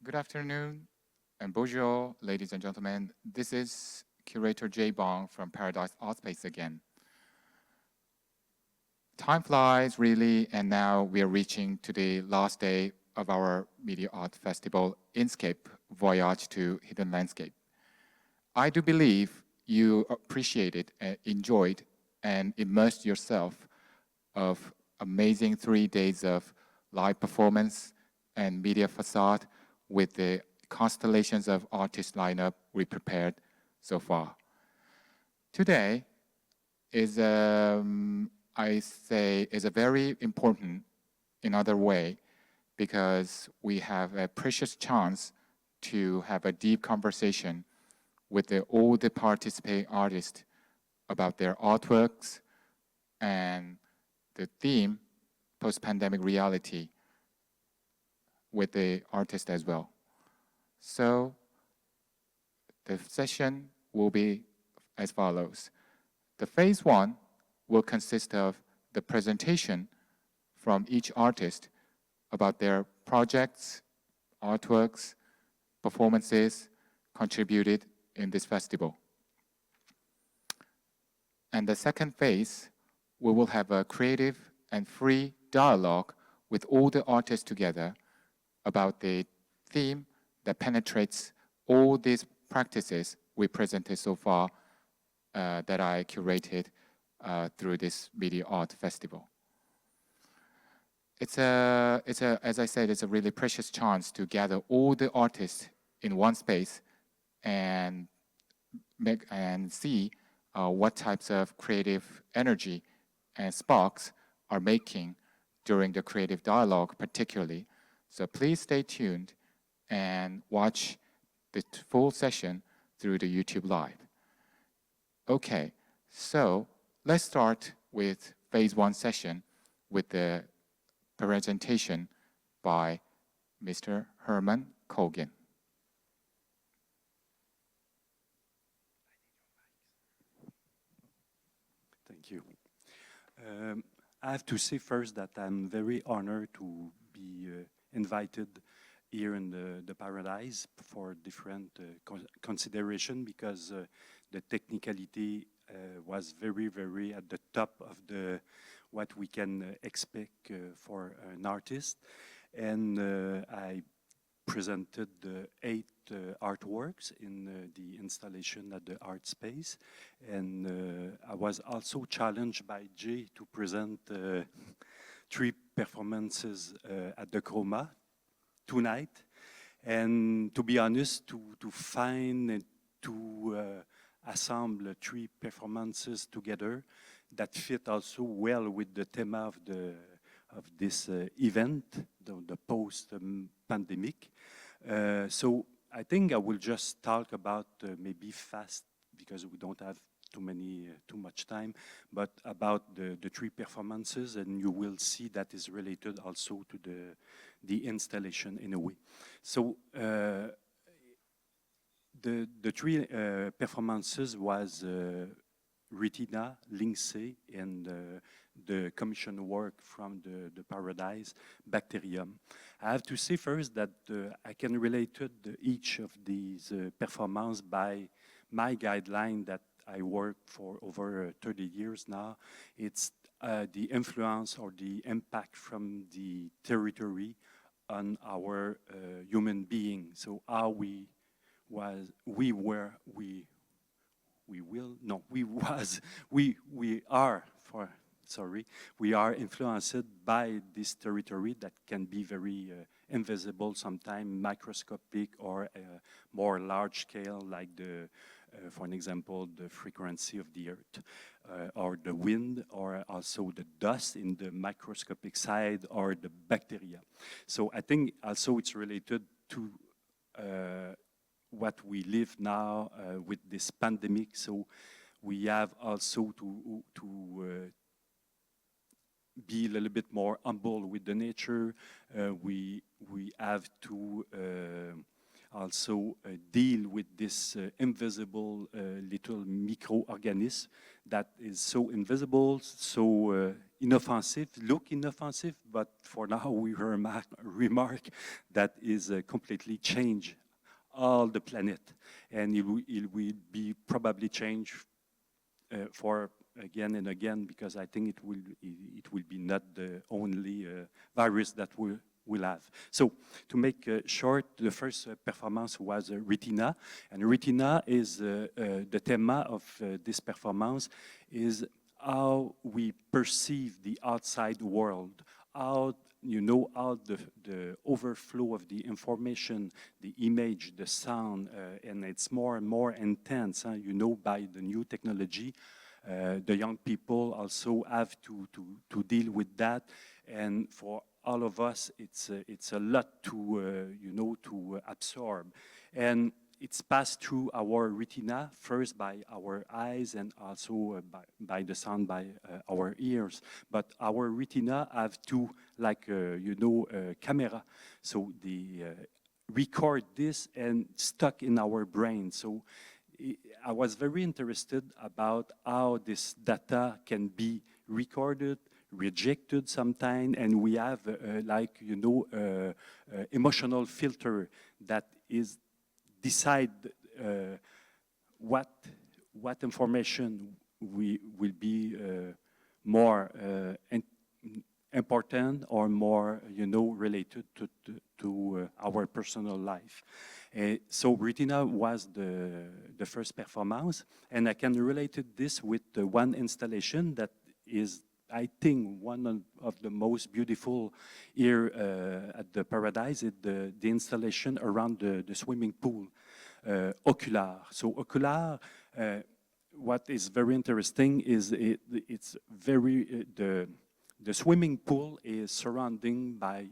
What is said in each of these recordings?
Good afternoon and bonjour, ladies and gentlemen. This is Curator J. Bong from Paradise Art Space again. Time flies, really, and now we are reaching to the last day of our Media Art Festival, INSCAPE, Voyage to Hidden Landscape. I do believe you appreciated, enjoyed, and immersed yourself of amazing 3 days of live performance and media facade with the constellations of artist lineup we prepared so far. Today is, I say, is a very important in other way because we have a precious chance to have a deep conversation with all the participating artists about their artworks and the theme, post-pandemic reality, with the artist as well. So the session will be as follows. The phase 1 will consist of the presentation from each artist about their projects, artworks, performances contributed in this festival. And the second phase, we will have a creative and free dialogue with all the artists together about the theme that penetrates all these practices we presented so far that I curated through this Media Art Festival. As I said, it's a really precious chance to gather all the artists in one space and see what types of creative energy and sparks are making during the creative dialogue particularly. So please stay tuned and watch the full session through the YouTube Live. Okay, so let's start with phase 1 session with the presentation by Mr. Herman Kolgen. Thank you. I have to say first that I'm very honored to be invited here in the Paradise for different consideration because the technicality was very at the top of what we can expect for an artist. And I presented 8 artworks in the installation at the art space. And I was also challenged by Jay to present 3 performances at the Chroma tonight. And to be honest, to find and to assemble 3 performances together that fit also well with the theme of this event, the post-pandemic. So I think I will just talk about maybe fast because we don't have too much time, but about the 3 performances, and you will see that is related also to the installation in a way. So the 3 performances was Retina, Linksay, and the commission work from the Paradise, Bacterium. I have to say first that I can relate to each of these performances by my guideline that I work for over 30 years now. It's the influence or the impact from the territory on our human being. So how we are influenced by this territory that can be very invisible, sometimes microscopic or more large scale, like for an example, the frequency of the earth, or the wind, or also the dust in the microscopic side, or the bacteria. So I think also it's related to what we live now with this pandemic. So we have also to be a little bit more humble with the nature. We have to also deal with this invisible little microorganism that is so invisible, so inoffensive, look inoffensive, but for now we remark that is completely change all the planet, and it will be probably change for again and again, because I think it will be not the only virus that we'll have. So to make short, the first performance was Retina, and Retina is the theme of this performance is how we perceive the outside world, how how the overflow of the information, the image, the sound, and it's more and more intense. By the new technology, the young people also have to deal with that, and for all of us, it's a lot to to absorb, and it's passed through our retina, first by our eyes and also by the sound by our ears. But our retina have two, like, camera. So they record this and stuck in our brain. So I was very interested about how this data can be recorded, rejected sometime, and we have emotional filter that is decide what information will be more important or more related to our personal life. So Retina was the first performance, and I can relate this with one installation that is, I think, one of the most beautiful here at the Paradise is the installation around the swimming pool, Ocular. So Ocular, what is very interesting is it's very, the swimming pool is surrounded by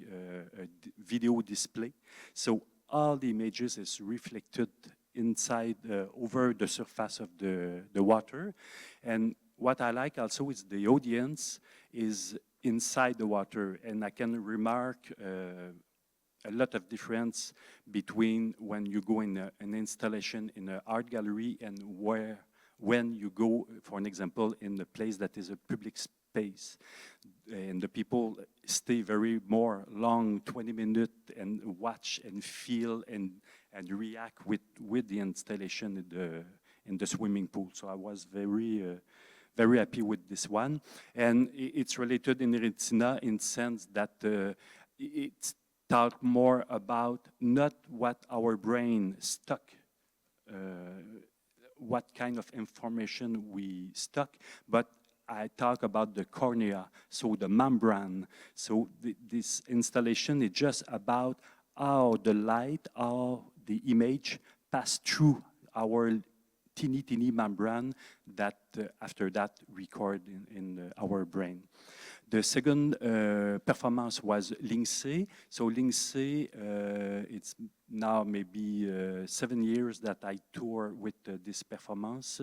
a video display. So all the images is reflected inside, over the surface of the water. And what I like also is the audience is inside the water, and I can remark a lot of difference between when you go in an installation in an art gallery and when you go, for an example, in a place that is a public space, and the people stay very more long, 20 minutes, and watch and feel and react with the installation in the swimming pool. So I was very happy with this one, and it's related in Retina in sense that it's talk more about not what our brain stuck, what kind of information we stuck, but I talk about the cornea, so the membrane. So this installation is just about how the light, how the image pass through our teeny membrane that after that record in our brain. The second performance was Lindsay. So Lindsay, it's now maybe 7 years that I tour with this performance,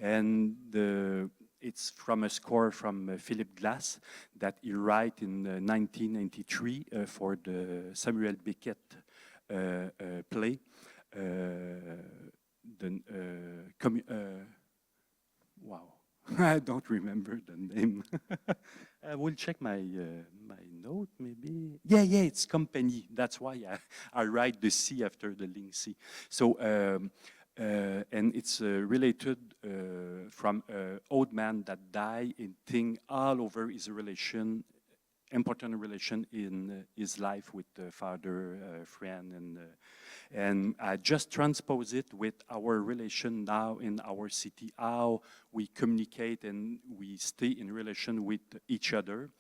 and it's from a score from Philip Glass that he wrote in 1993 for the Samuel Beckett play. Wow, I don't remember the name. I will check my note, maybe. Yeah, it's Company. That's why I write the C after the Lindsay. So, and it's related from an old man that died, and thing all over his relation, important relation in his life with the father, friend, and I just transpose it with our relation now in our city, how we communicate and we stay in relation with each other.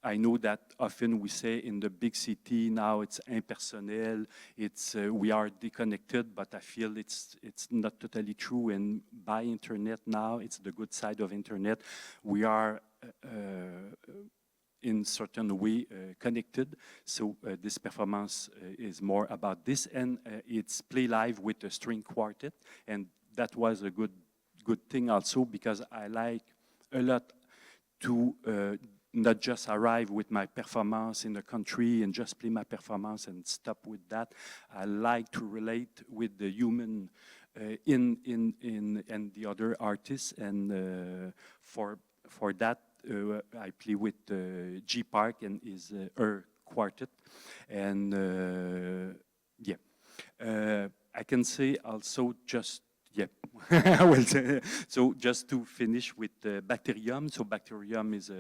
I know that often we say in the big city now it's impersonnel, it's we are disconnected, but I feel it's not totally true. And by internet now, it's the good side of internet. We are in certain way connected. So this performance is more about this, and it's play live with a string quartet, and that was a good thing also, because I like a lot to not just arrive with my performance in the country and just play my performance and stop with that. I like to relate with the human in and the other artists, and for that I play with G Park and his her quartet, and I can say also just well, so just to finish with Bacterium. So Bacterium is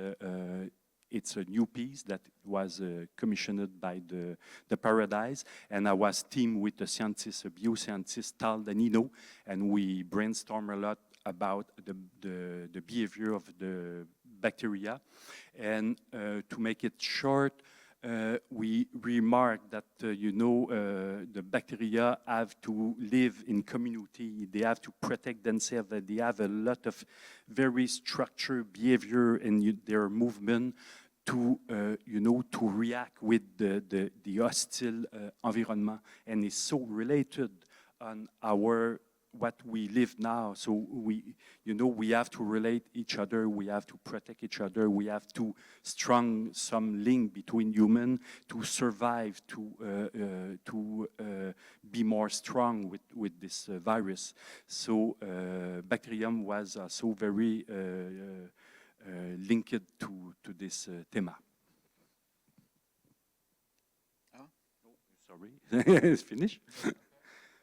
it's a new piece that was commissioned by the Paradise, and I was teamed with a scientist, a bioscientist, Tal Danino, and we brainstorm a lot about the behavior of the bacteria. And to make it short, we remarked that, the bacteria have to live in community, they have to protect themselves, that they have a lot of very structured behavior in their movement to, to react with the hostile environment, and it's so related on what we live now. So we have to relate each other, we have to protect each other, we have to strong some link between human to survive, to be more strong with this virus. So Bacterium was so very linked to this theme. Oh, sorry, it's finished.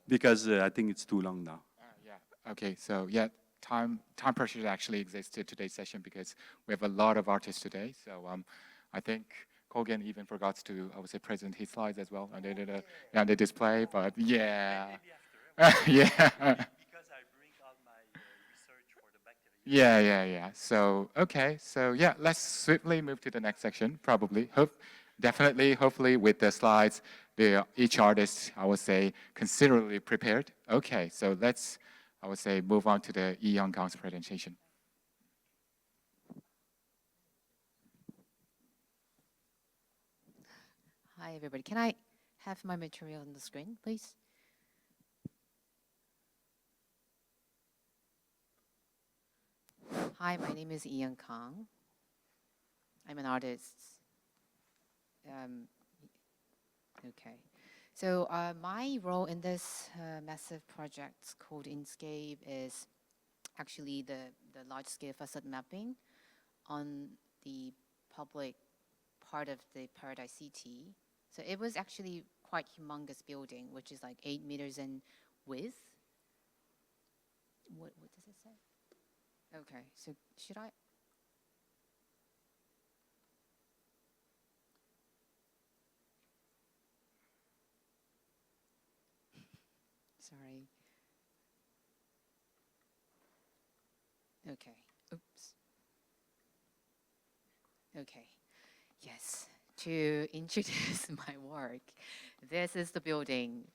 Because I think it's too long now. Yeah. Okay. So yeah, time pressure actually exists to today's session because we have a lot of artists today. So I think Kolgen even forgot to, I would say, present his slides as well on the display. But yeah, yeah. Because I bring all my research for the bacteria. Yeah. So okay. So yeah, let's swiftly move to the next section. Probably, hopefully, with the slides. Each artist, I would say, considerably prepared. Okay, so let's, I would say, move on to the Yiyun Kang's presentation. Hi, everybody. Can I have my material on the screen, please? Hi, my name is Yiyun Kang. I'm an artist. Okay, so my role in this massive project called INSCAPE is actually the large-scale facade mapping on the public part of the Paradise City. So it was actually quite humongous building, which is like 8 meters in width. What does it say? Okay, so should I? Sorry. Okay. Oops. Okay. Yes. To introduce my work, this is the building.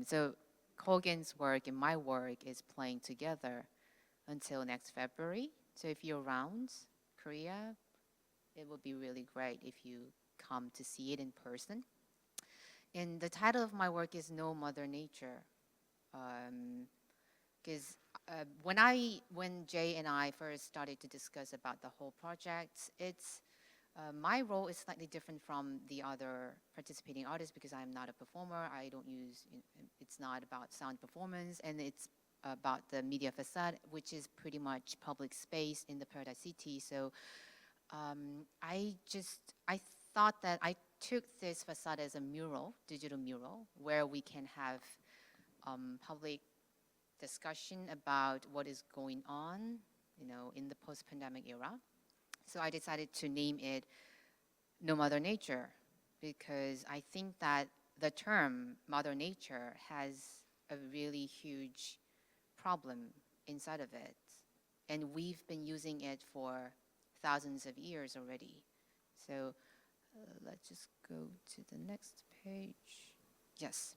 So Kolgen's work and my work is playing together until next February. So if you're around Korea, it would be really great if you come to see it in person. And the title of my work is No Mother Nature. Because when Jay and I first started to discuss about the whole project, my role is slightly different from the other participating artists because I'm not a performer. I don't use, it's not about sound performance, and it's about the media facade, which is pretty much public space in the Paradise City. So I thought that I took this facade as a mural, digital mural, where we can have public discussion about what is going on, in the post-pandemic era. So I decided to name it No Mother Nature because I think that the term Mother Nature has a really huge problem inside of it. And we've been using it for thousands of years already. So let's just go to the next page. Yes.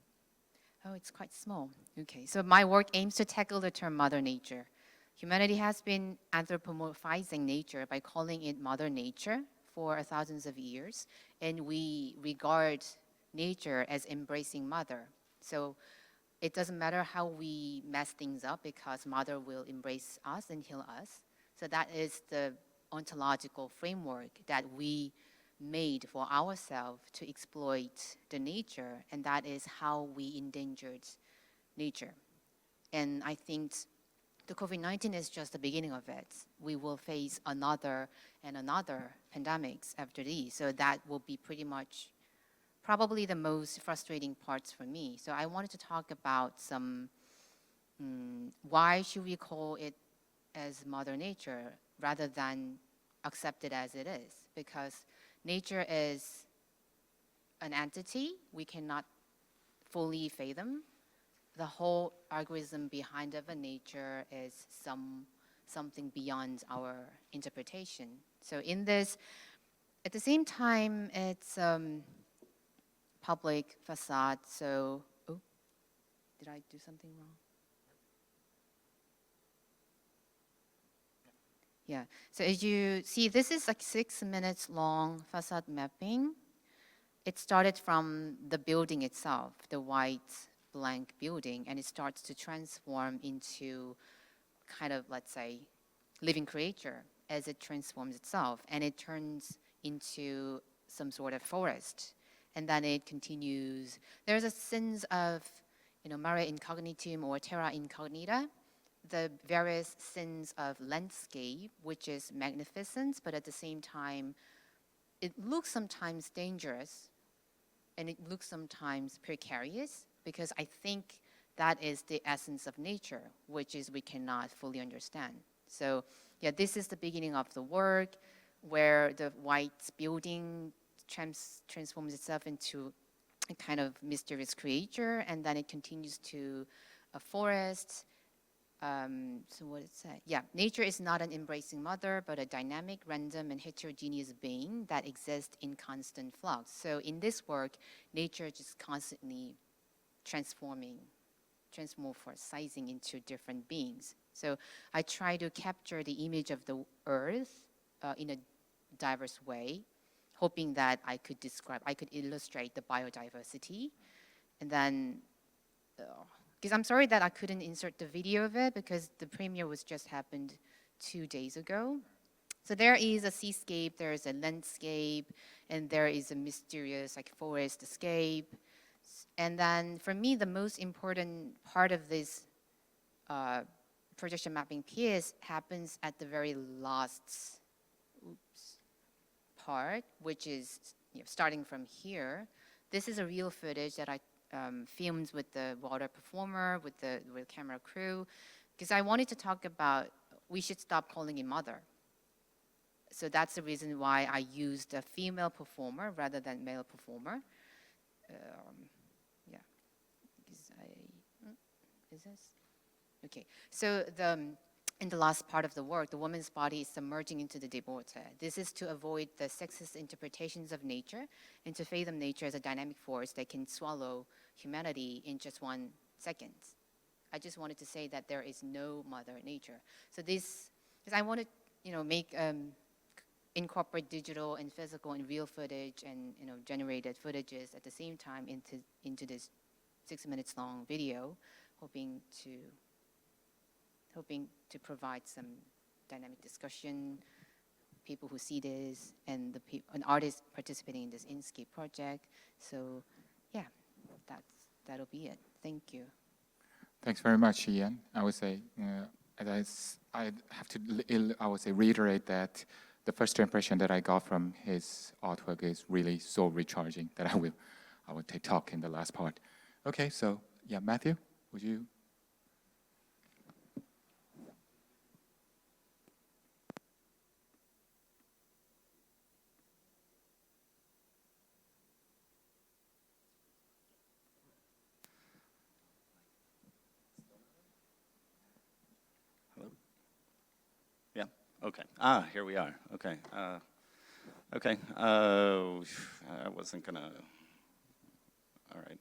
Oh, it's quite small. Okay, so my work aims to tackle the term Mother Nature. Humanity has been anthropomorphizing nature by calling it Mother Nature for thousands of years, and we regard nature as embracing Mother. So it doesn't matter how we mess things up because Mother will embrace us and heal us. So that is the ontological framework that we made for ourselves to exploit the nature, and that is how we endangered nature. And I think the COVID-19 is just the beginning of it. We will face another and another pandemics after these. So that will be pretty much probably the most frustrating parts for me. So I wanted to talk about some, why should we call it as Mother Nature rather than accept it as it is? Because nature is an entity. We cannot fully fathom. The whole algorithm behind of a nature is something beyond our interpretation. So in this, at the same time, it's public facade. So, oh, did I do something wrong? Yeah, so as you see, this is like 6 minutes long facade mapping. It started from the building itself, the white blank building, and it starts to transform into kind of, let's say, living creature as it transforms itself, and it turns into some sort of forest. And then it continues. There's a sense of, mare incognitum or terra incognita, the various sins of landscape, which is magnificent, but at the same time, it looks sometimes dangerous, and it looks sometimes precarious, because I think that is the essence of nature, which is we cannot fully understand. So yeah, this is the beginning of the work, where the white building transforms itself into a kind of mysterious creature, and then it continues to a forest. So what did it say? Yeah, nature is not an embracing mother, but a dynamic, random, and heterogeneous being that exists in constant flux. So in this work, nature just constantly transmorphosizing into different beings. So I try to capture the image of the earth in a diverse way, hoping that I could illustrate the biodiversity. And then, because I'm sorry that I couldn't insert the video of it, because the premiere was just happened 2 days ago. So there is a seascape, there is a landscape, and there is a mysterious forest escape. And then for me, the most important part of this projection mapping piece happens at the very last part, which is starting from here. This is a real footage that I filmed with the water performer, with camera crew, because I wanted to talk about we should stop calling it mother. So that's the reason why I used a female performer rather than male performer. Yeah, is this? Okay, so in the last part of the work, the woman's body is submerging into the déporté. This is to avoid the sexist interpretations of nature and to fathom nature as a dynamic force that can swallow humanity in just 1 second. I just wanted to say that there is no mother nature. So this, because I wanted, make incorporate digital and physical and real footage and generated footages at the same time into this 6 minutes long video, hoping to provide some dynamic discussion, people who see this, and an artist participating in this INSCAPE project. So, yeah, that'll be it. Thank you. Thanks very much, Yiyun. I would say, I have to, I would say, reiterate that the first impression that I got from his artwork is really so recharging that I will take talk in the last part. Okay, so yeah, Matthew, would you? Okay. Here we are. Okay. Okay. I wasn't gonna. All right.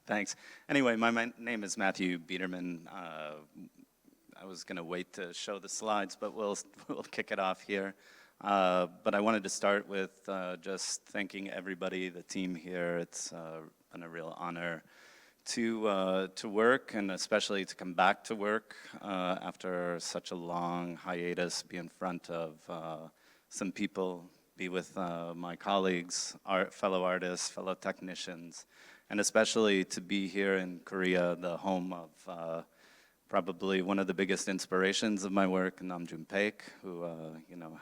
Thanks. Anyway, my name is Matthew Biederman. I was gonna wait to show the slides, but we'll kick it off here. But I wanted to start with just thanking everybody, the team here. It's been a real honor to work, and especially to come back to work after such a long hiatus, be in front of some people, be with my colleagues, fellow artists, fellow technicians, and especially to be here in Korea, the home of probably one of the biggest inspirations of my work, Namjoon Paik, who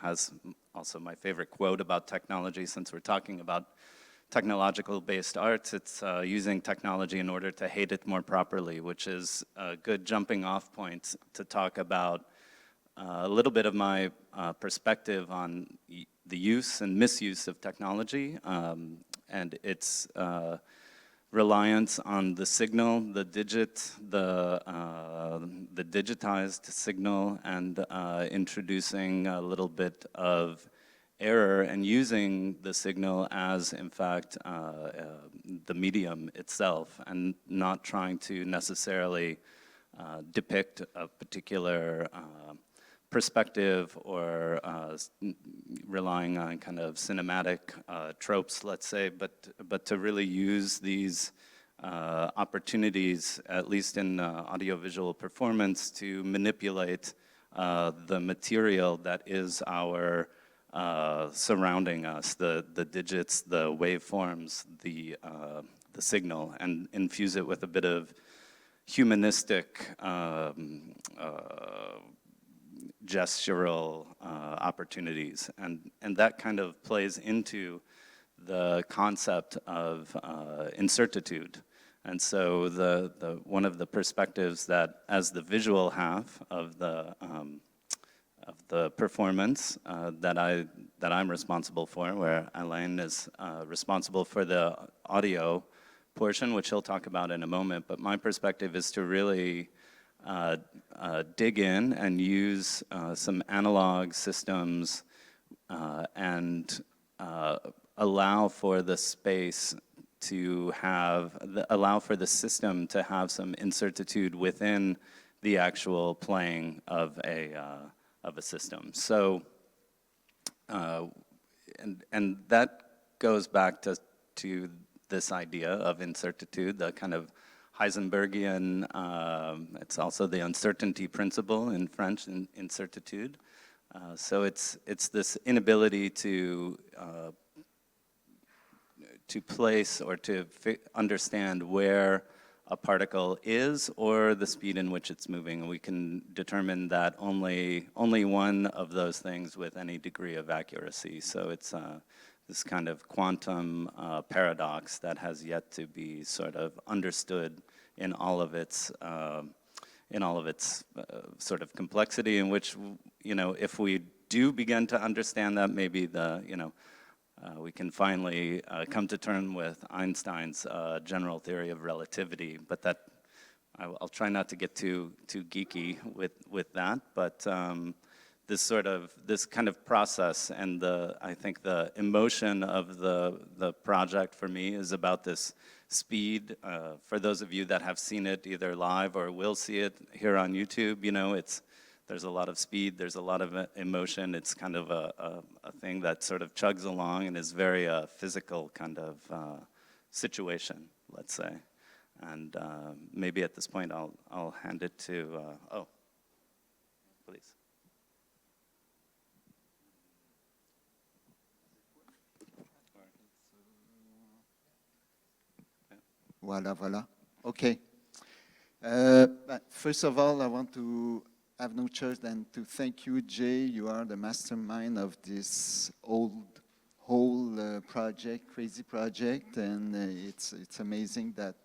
has also my favorite quote about technology. Since we're talking about technological-based arts, it's using technology in order to hate it more properly, which is a good jumping-off point to talk about a little bit of my perspective on the use and misuse of technology and its reliance on the signal, the digitized signal, and introducing a little bit of error and using the signal as, in fact, the medium itself, and not trying to necessarily depict a particular perspective or relying on kind of cinematic tropes, let's say, but to really use these opportunities, at least in audiovisual performance, to manipulate the material that is our surrounding us, the digits, the waveforms, the signal, and infuse it with a bit of humanistic gestural opportunities, and that kind of plays into the concept of incertitude. And so one of the perspectives that, as the visual half of the performance that I'm responsible for, where Alain is responsible for the audio portion, which he'll talk about in a moment, but my perspective is to really dig in and use some analog systems and allow for the space to allow for the system to have some incertitude within the actual playing of a system. So, and that goes back to this idea of incertitude, the kind of Heisenbergian, it's also the uncertainty principle in French, incertitude. So it's this inability to place or to understand where a particle is or the speed in which it's moving. And we can determine that only one of those things with any degree of accuracy. So it's this kind of quantum paradox that has yet to be sort of understood in all of its sort of complexity, in which, if we do begin to understand that, maybe we can finally come to terms with Einstein's general theory of relativity. But that I'll try not to get too geeky with that, but this kind of process, and I think the emotion of the project for me is about this speed. For those of you that have seen it either live or will see it here on YouTube, there's a lot of speed, there's a lot of emotion. It's kind of a thing that sort of chugs along and is very physical kind of situation, let's say. And maybe at this point I'll hand it to, please. Voilà. Okay. First of all, I want to have no choice than to thank you, Jay. You are the mastermind of this whole project, crazy project, and it's amazing that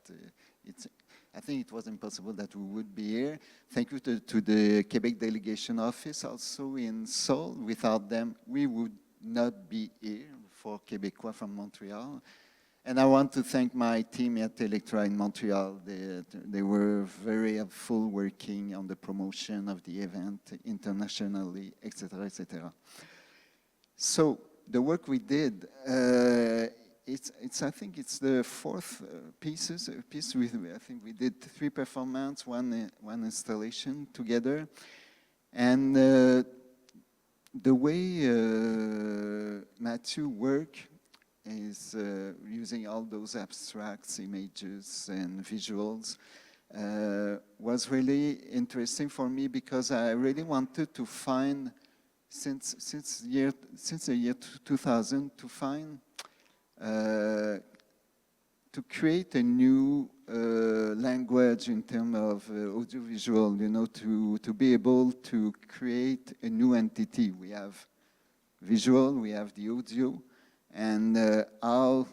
I think it was impossible that we would be here. Thank you to the Quebec delegation office also in Seoul. Without them, we would not be here for Québécois from Montreal. And I want to thank my team at Electra in Montreal. They were very helpful working on the promotion of the event internationally, etc., etc. So the work we did, I think it's the fourth piece. I think we did 3 performances, one installation together. And the way Mathieu worked is using all those abstracts, images, and visuals was really interesting for me, because I really wanted to find, since the year 2000, to find to create a new language in terms of audiovisual, you know, to be able to create a new entity. We have visual, we have the audio, and how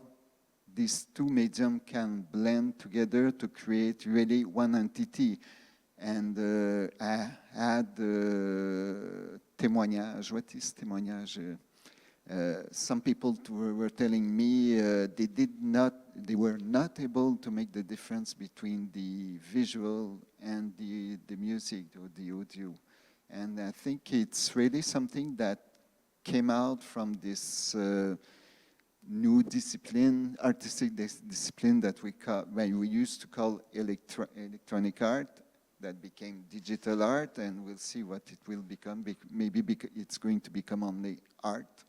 these two mediums can blend together to create really one entity. And I had témoignage. What is témoignage? Some people were telling me they were not able to make the difference between the visual and the music or the audio. And I think it's really something that came out from this new discipline, artistic discipline that we used to call electronic art, that became digital art, and we'll see what it will become. Maybe it's going to become only art.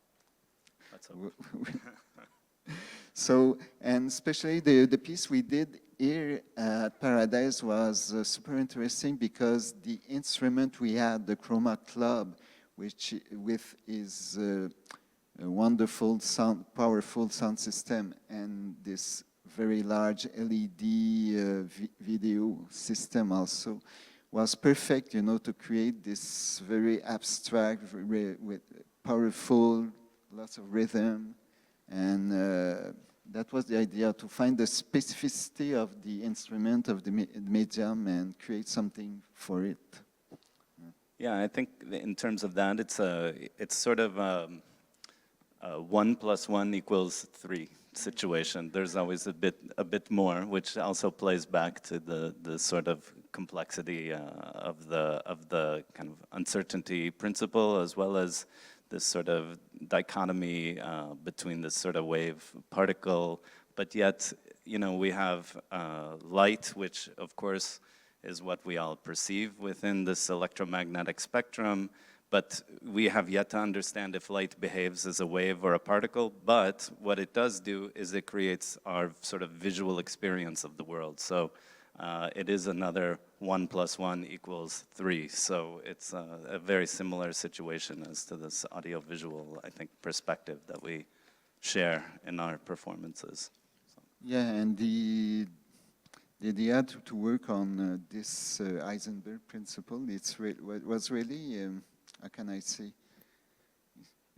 So, and especially the piece we did here at Paradise was super interesting because the instrument we had, the Chroma Club, which with is a wonderful powerful sound system, and this very large LED video system also was perfect, you know, to create this very abstract, with powerful, lots of rhythm, and that was the idea, to find the specificity of the instrument, of the medium, and create something for it. Yeah, I think in terms of that, it's sort of a 1 + 1 = 3 situation. There's always a bit more, which also plays back to the sort of complexity of the kind of uncertainty principle, as well as this sort of dichotomy between this sort of wave particle, but yet, you know, we have light, which of course is what we all perceive within this electromagnetic spectrum, but we have yet to understand if light behaves as a wave or a particle. But what it does do is it creates our sort of visual experience of the world. So it is another 1 + 1 = 3. So it's a very similar situation as to this audiovisual, I think, perspective that we share in our performances. So. Yeah, and the idea to work on this Heisenberg principle, was really, how can I say,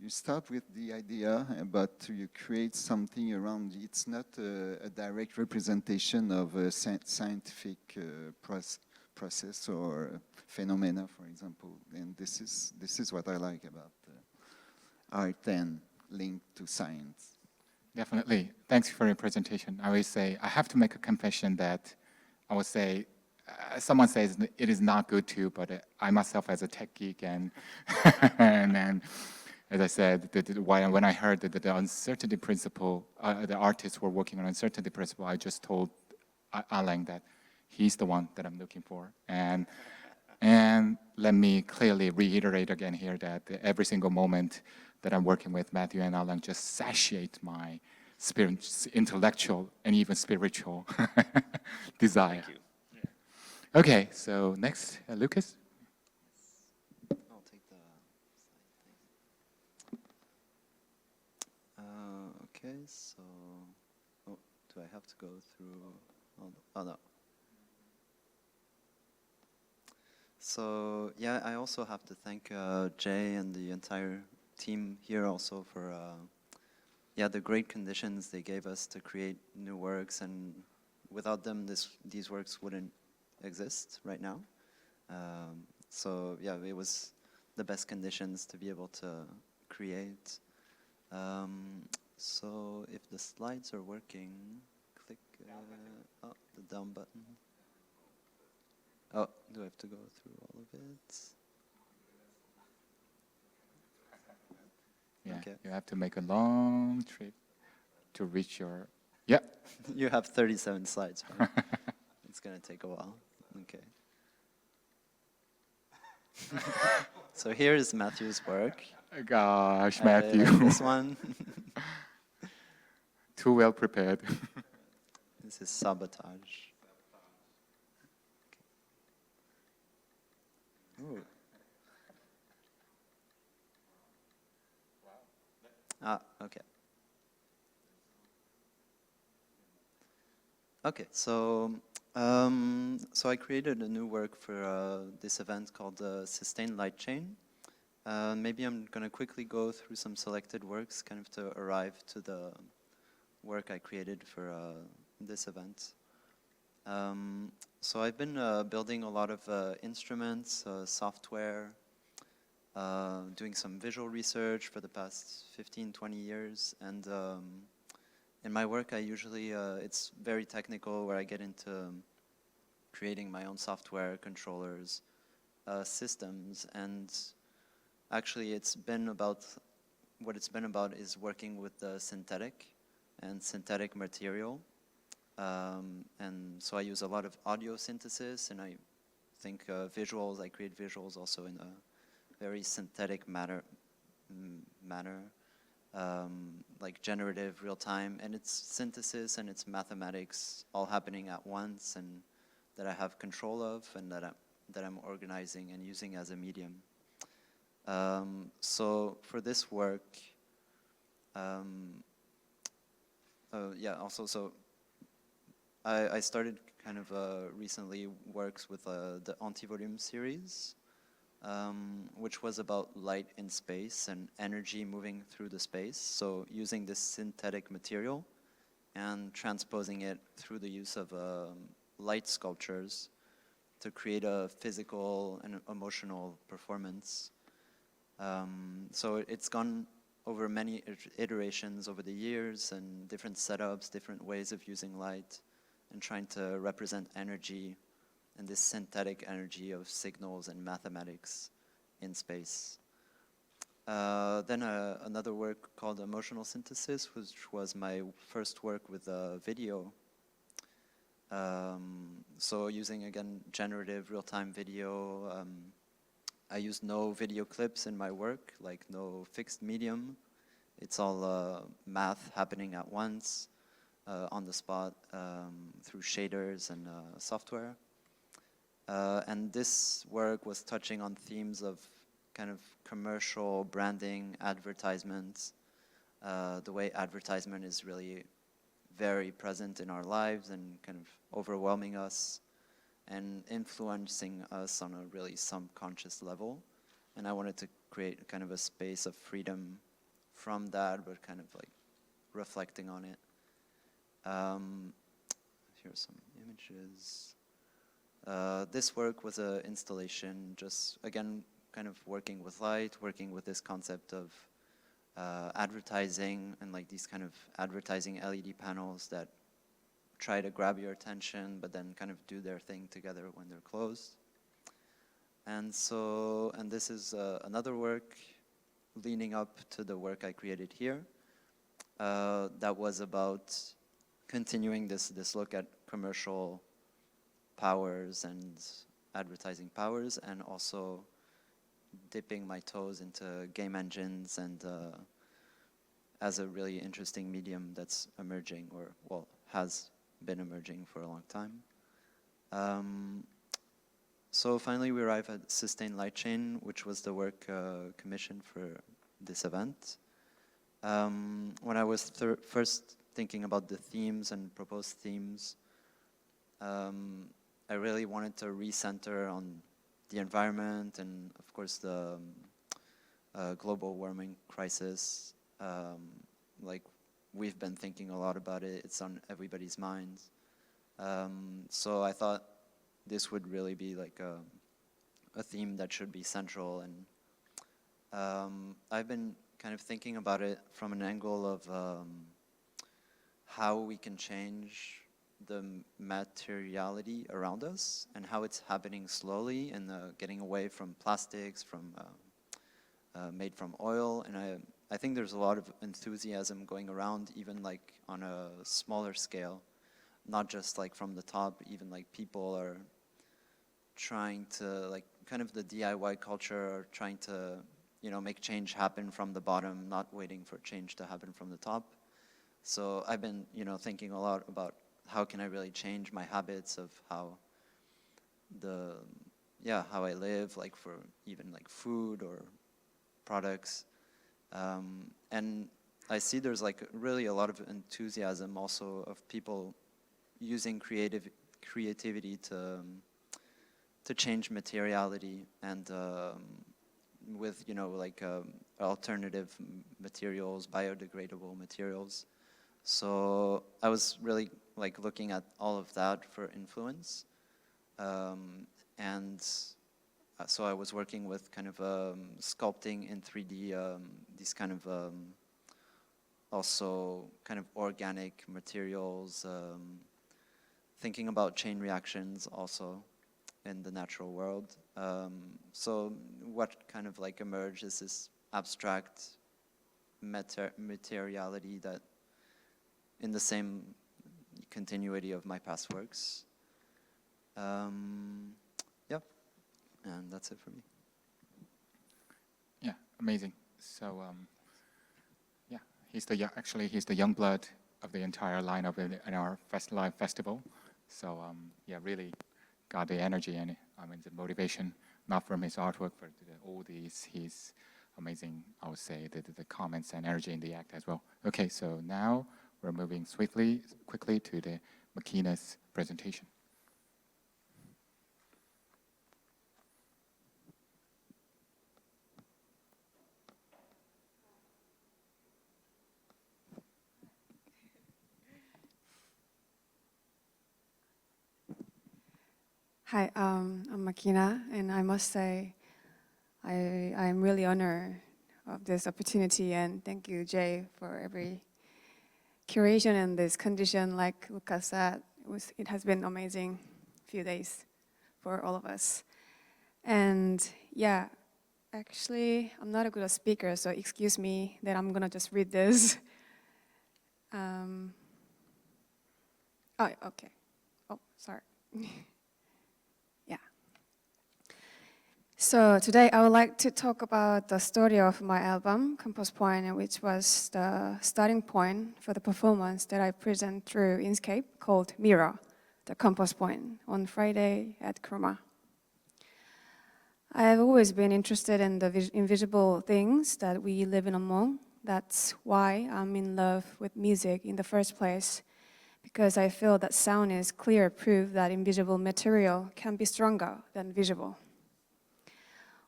you start with the idea, but you create something around it. It's not a direct representation of a scientific process or phenomena, for example. And this is what I like about art and linked to science. Definitely. Thanks for your presentation. I always say, I have to make a confession that I would say, someone says it is not good too, but I myself as a tech geek and and as I said, when I heard that the uncertainty principle, the artists were working on uncertainty principle, I just told Alain that he's the one that I'm looking for. And let me clearly reiterate again here that every single moment that I'm working with Matthew and Alain just satiate my intellectual and even spiritual desire. Thank you. Okay, so next, Lucas. I'll take the slide, please. Okay, so, do I have to go through? Oh no. So yeah, I also have to thank Jay and the entire team here also for the great conditions they gave us to create new works, and without them, these works wouldn't exist right now. So yeah, it was the best conditions to be able to create. So if the slides are working, click the down button. Oh, do I have to go through all of it? Yeah, Okay. you have to make a long trip to reach your, yeah. You have 37 slides, right? It's going to take a while. Okay. So here is Matthew's work. Gosh, I Matthew. like this one. Too well prepared. This is Sabotage. Ooh. Ah, okay. Okay, so so I created a new work for this event called Sustained Light Chain. Maybe I'm going to quickly go through some selected works, kind of to arrive to the work I created for this event. So I've been building a lot of instruments, software, doing some visual research for the past 15, 20 years, and in my work I usually, it's very technical, where I get into creating my own software, controllers, systems, and actually it's been about, what it's been about is working with the synthetic material. And so I use a lot of audio synthesis, and I think visuals, I create visuals also in a very synthetic manner, like generative, real time, and it's synthesis and it's mathematics all happening at once, and that I have control of, and that I'm organizing and using as a medium. So for this work, also, so I started kind of recently works with the Anti-Volume series, which was about light in space and energy moving through the space. So using this synthetic material and transposing it through the use of light sculptures to create a physical and emotional performance. So it's gone over many iterations over the years, and different setups, different ways of using light, and trying to represent energy and this synthetic energy of signals and mathematics in space. Then another work called Emotional Synthesis, which was my first work with video. So using, again, generative real-time video. I use no video clips in my work, like no fixed medium. It's all math happening at once, on the spot, through shaders and software. And this work was touching on themes of kind of commercial branding, advertisements, the way advertisement is really very present in our lives and kind of overwhelming us and influencing us on a really subconscious level. And I wanted to create kind of a space of freedom from that, but kind of like reflecting on it. Here's some images. This work was an installation, just again, kind of working with light, working with this concept of advertising, and like these kind of advertising LED panels that try to grab your attention, but then kind of do their thing together when they're closed. And so, and this is another work leaning up to the work I created here. That was about continuing this look at commercial powers and advertising powers, and also dipping my toes into game engines and as a really interesting medium that's emerging, or well, has been emerging for a long time. So finally we arrive at Sustained Light Chain, which was the work commissioned for this event. When I was first thinking about the themes and proposed themes, I really wanted to recenter on the environment and, of course, the global warming crisis. Like, we've been thinking a lot about it. It's on everybody's minds. So I thought this would really be like a theme that should be central. And I've been kind of thinking about it from an angle of how we can change the materiality around us and how it's happening slowly, and getting away from plastics, from made from oil. And I think there's a lot of enthusiasm going around, even like on a smaller scale, not just like from the top. Even like people are trying to, like, kind of the DIY culture, are trying to, you know, make change happen from the bottom, not waiting for change to happen from the top. So I've been, you know, thinking a lot about how can I really change my habits of how how I live, like for even like food or products. And I see there's like really a lot of enthusiasm also of people using creativity to change materiality and with, you know, like alternative materials, biodegradable materials. So I was really like looking at all of that for influence. And so I was working with kind of sculpting in 3D, these kind of also kind of organic materials, thinking about chain reactions also in the natural world. So what kind of like emerged is this abstract materiality that in the same continuity of my past works. Yep, and that's it for me. Yeah, amazing. So, yeah, he's the young blood of the entire lineup in our live festival. So, yeah, really got the energy and the motivation, not from his artwork, but all his amazing, I would say, the comments and energy in the act as well. Okay, so now we're moving quickly to the machìna's presentation. Hi, I'm machìna, and I must say I'm really honored of this opportunity, and thank you, Jay, for every curation in this condition. Like Lucas said, it has been amazing few days for all of us. And yeah, actually, I'm not a good speaker, so excuse me that I'm gonna just read this. Oh, okay. Oh, sorry. Yeah. So today I would like to talk about the story of my album, Compass Point, which was the starting point for the performance that I present through INSCAPE called Mirror, the Compass Point, on Friday at Chroma. I have always been interested in the invisible things that we live in among. That's why I'm in love with music in the first place, because I feel that sound is clear proof that invisible material can be stronger than visible.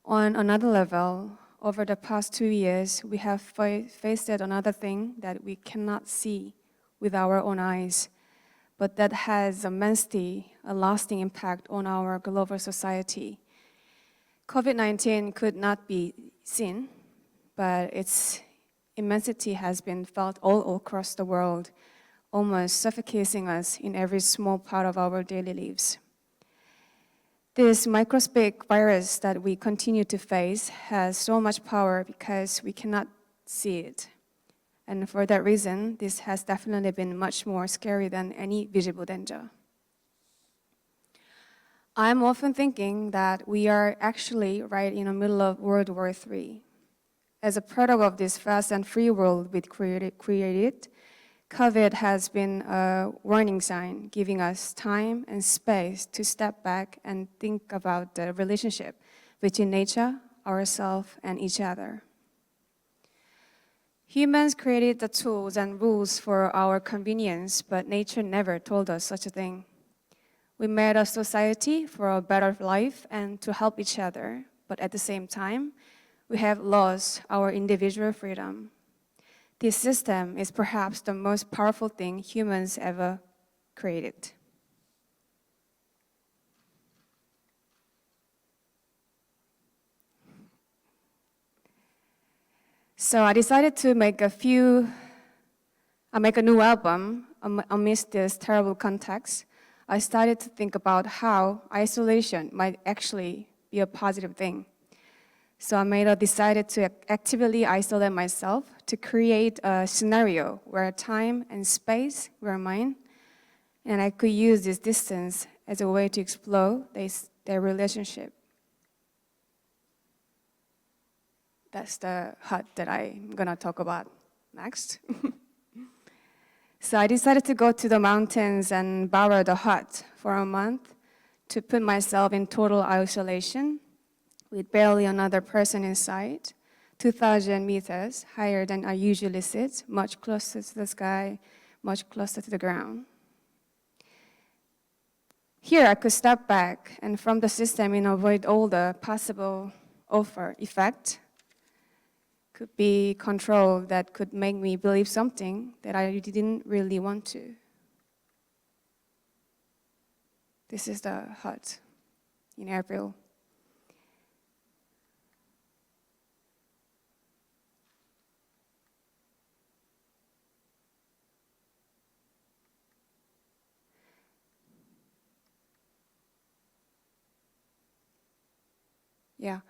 On another level, over the past 2 years, we have faced another thing that we cannot see with our own eyes, but that has immensely a lasting impact on our global society. COVID-19 could not be seen, but its immensity has been felt all across the world, almost suffocating us in every small part of our daily lives. This microscopic virus that we continue to face has so much power because we cannot see it. And for that reason, this has definitely been much more scary than any visible danger. I'm often thinking that we are actually right in the middle of World War III. As a product of this fast and free world we created, COVID has been a warning sign, giving us time and space to step back and think about the relationship between nature, ourselves, and each other. Humans created the tools and rules for our convenience, but nature never told us such a thing. We made a society for a better life and to help each other, but at the same time, we have lost our individual freedom. This system is perhaps the most powerful thing humans ever created. So I decided to make a new album amidst this terrible context. I started to think about how isolation might actually be a positive thing. So I decided to actively isolate myself to create a scenario where time and space were mine, and I could use this distance as a way to explore their relationship. That's the hut that I'm gonna talk about next. So I decided to go to the mountains and borrow the hut for a month to put myself in total isolation with barely another person in sight, 2,000 meters higher than I usually sit, much closer to the sky, much closer to the ground. Here I could step back and from the system and avoid all the possible offer effect could be control that could make me believe something that I didn't really want to. This is the hut in April. Yeah.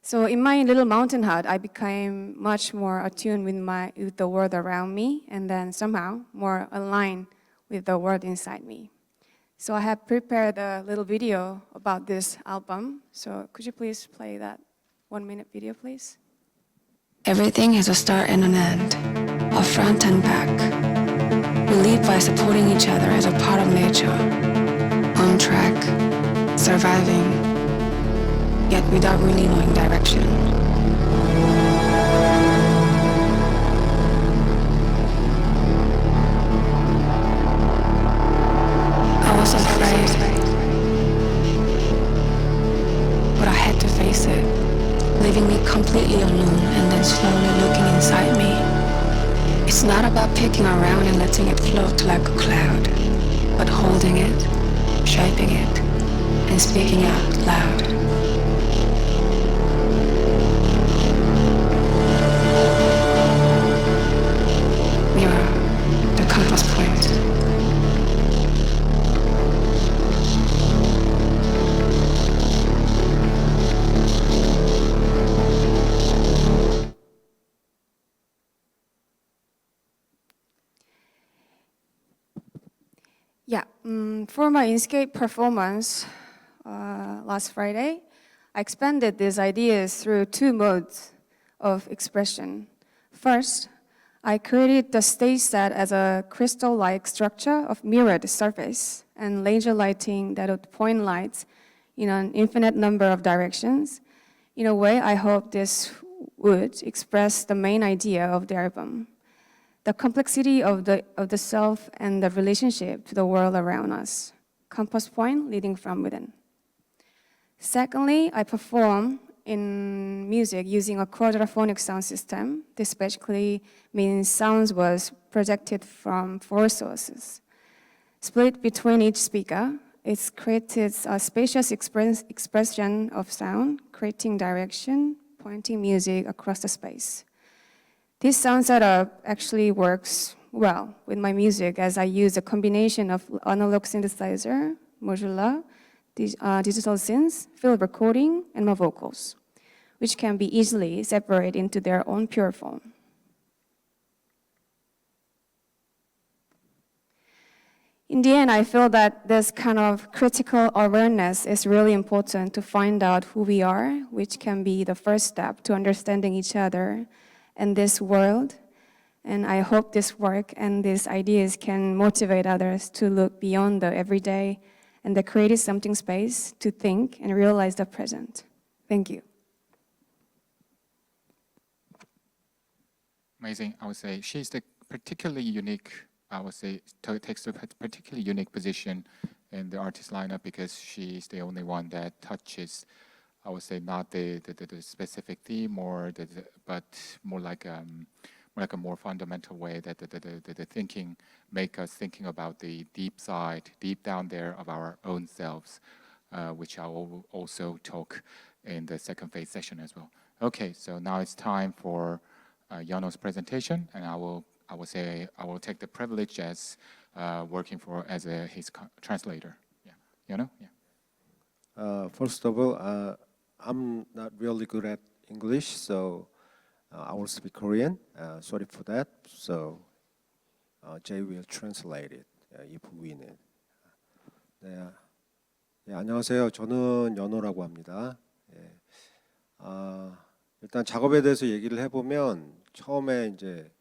So in my little mountain hut, I became much more attuned with the world around me, and then somehow more aligned with the world inside me. So I have prepared a little video about this album. So could you please play that 1 minute video, please? Everything has a start and an end, a front and back. We live by supporting each other as a part of nature, on track, surviving, yet without really knowing direction. I was afraid, but I had to face it, leaving me completely alone and then slowly looking inside me. It's not about picking around and letting it float like a cloud, but holding it, shaping it, and speaking out loud. The compass point. Yeah, for my INSCAPE performance last Friday, I expanded these ideas through 2 modes of expression. First, I created the stage set as a crystal-like structure of mirrored surface and laser lighting that would point lights in an infinite number of directions. In a way, I hope this would express the main idea of the album, the complexity of the self and the relationship to the world around us, compass point leading from within. Secondly, I perform in music using a quadraphonic sound system. This basically means sounds was projected from 4 sources. Split between each speaker, it created a spacious expression of sound, creating direction, pointing music across the space. This sound setup actually works well with my music as I use a combination of analog synthesizer, modular, digital synths, field recording, and my vocals, which can be easily separated into their own pure form. In the end, I feel that this kind of critical awareness is really important to find out who we are, which can be the first step to understanding each other and this world. And I hope this work and these ideas can motivate others to look beyond the everyday and the creative something space to think and realize the present. Thank you. Amazing, I would say. She's the particularly unique, I would say, takes a particularly unique position in the artist lineup because she's the only one that touches, I would say, not the specific theme but more like a more fundamental way that the thinking make us thinking about the deep side, deep down there of our own selves, which I will also talk in the second phase session as well. Okay, so now it's time for YEONO's presentation, and I will take the privilege as working as his translator. Yeah, YEONO. Yeah. First of all, I'm not really good at English, so I will speak Korean. Sorry for that. So Jay will translate it if we need. 네, 안녕하세요. 저는 연호라고 합니다. 일단 작업에 대해서 얘기를 해보면 처음에 이제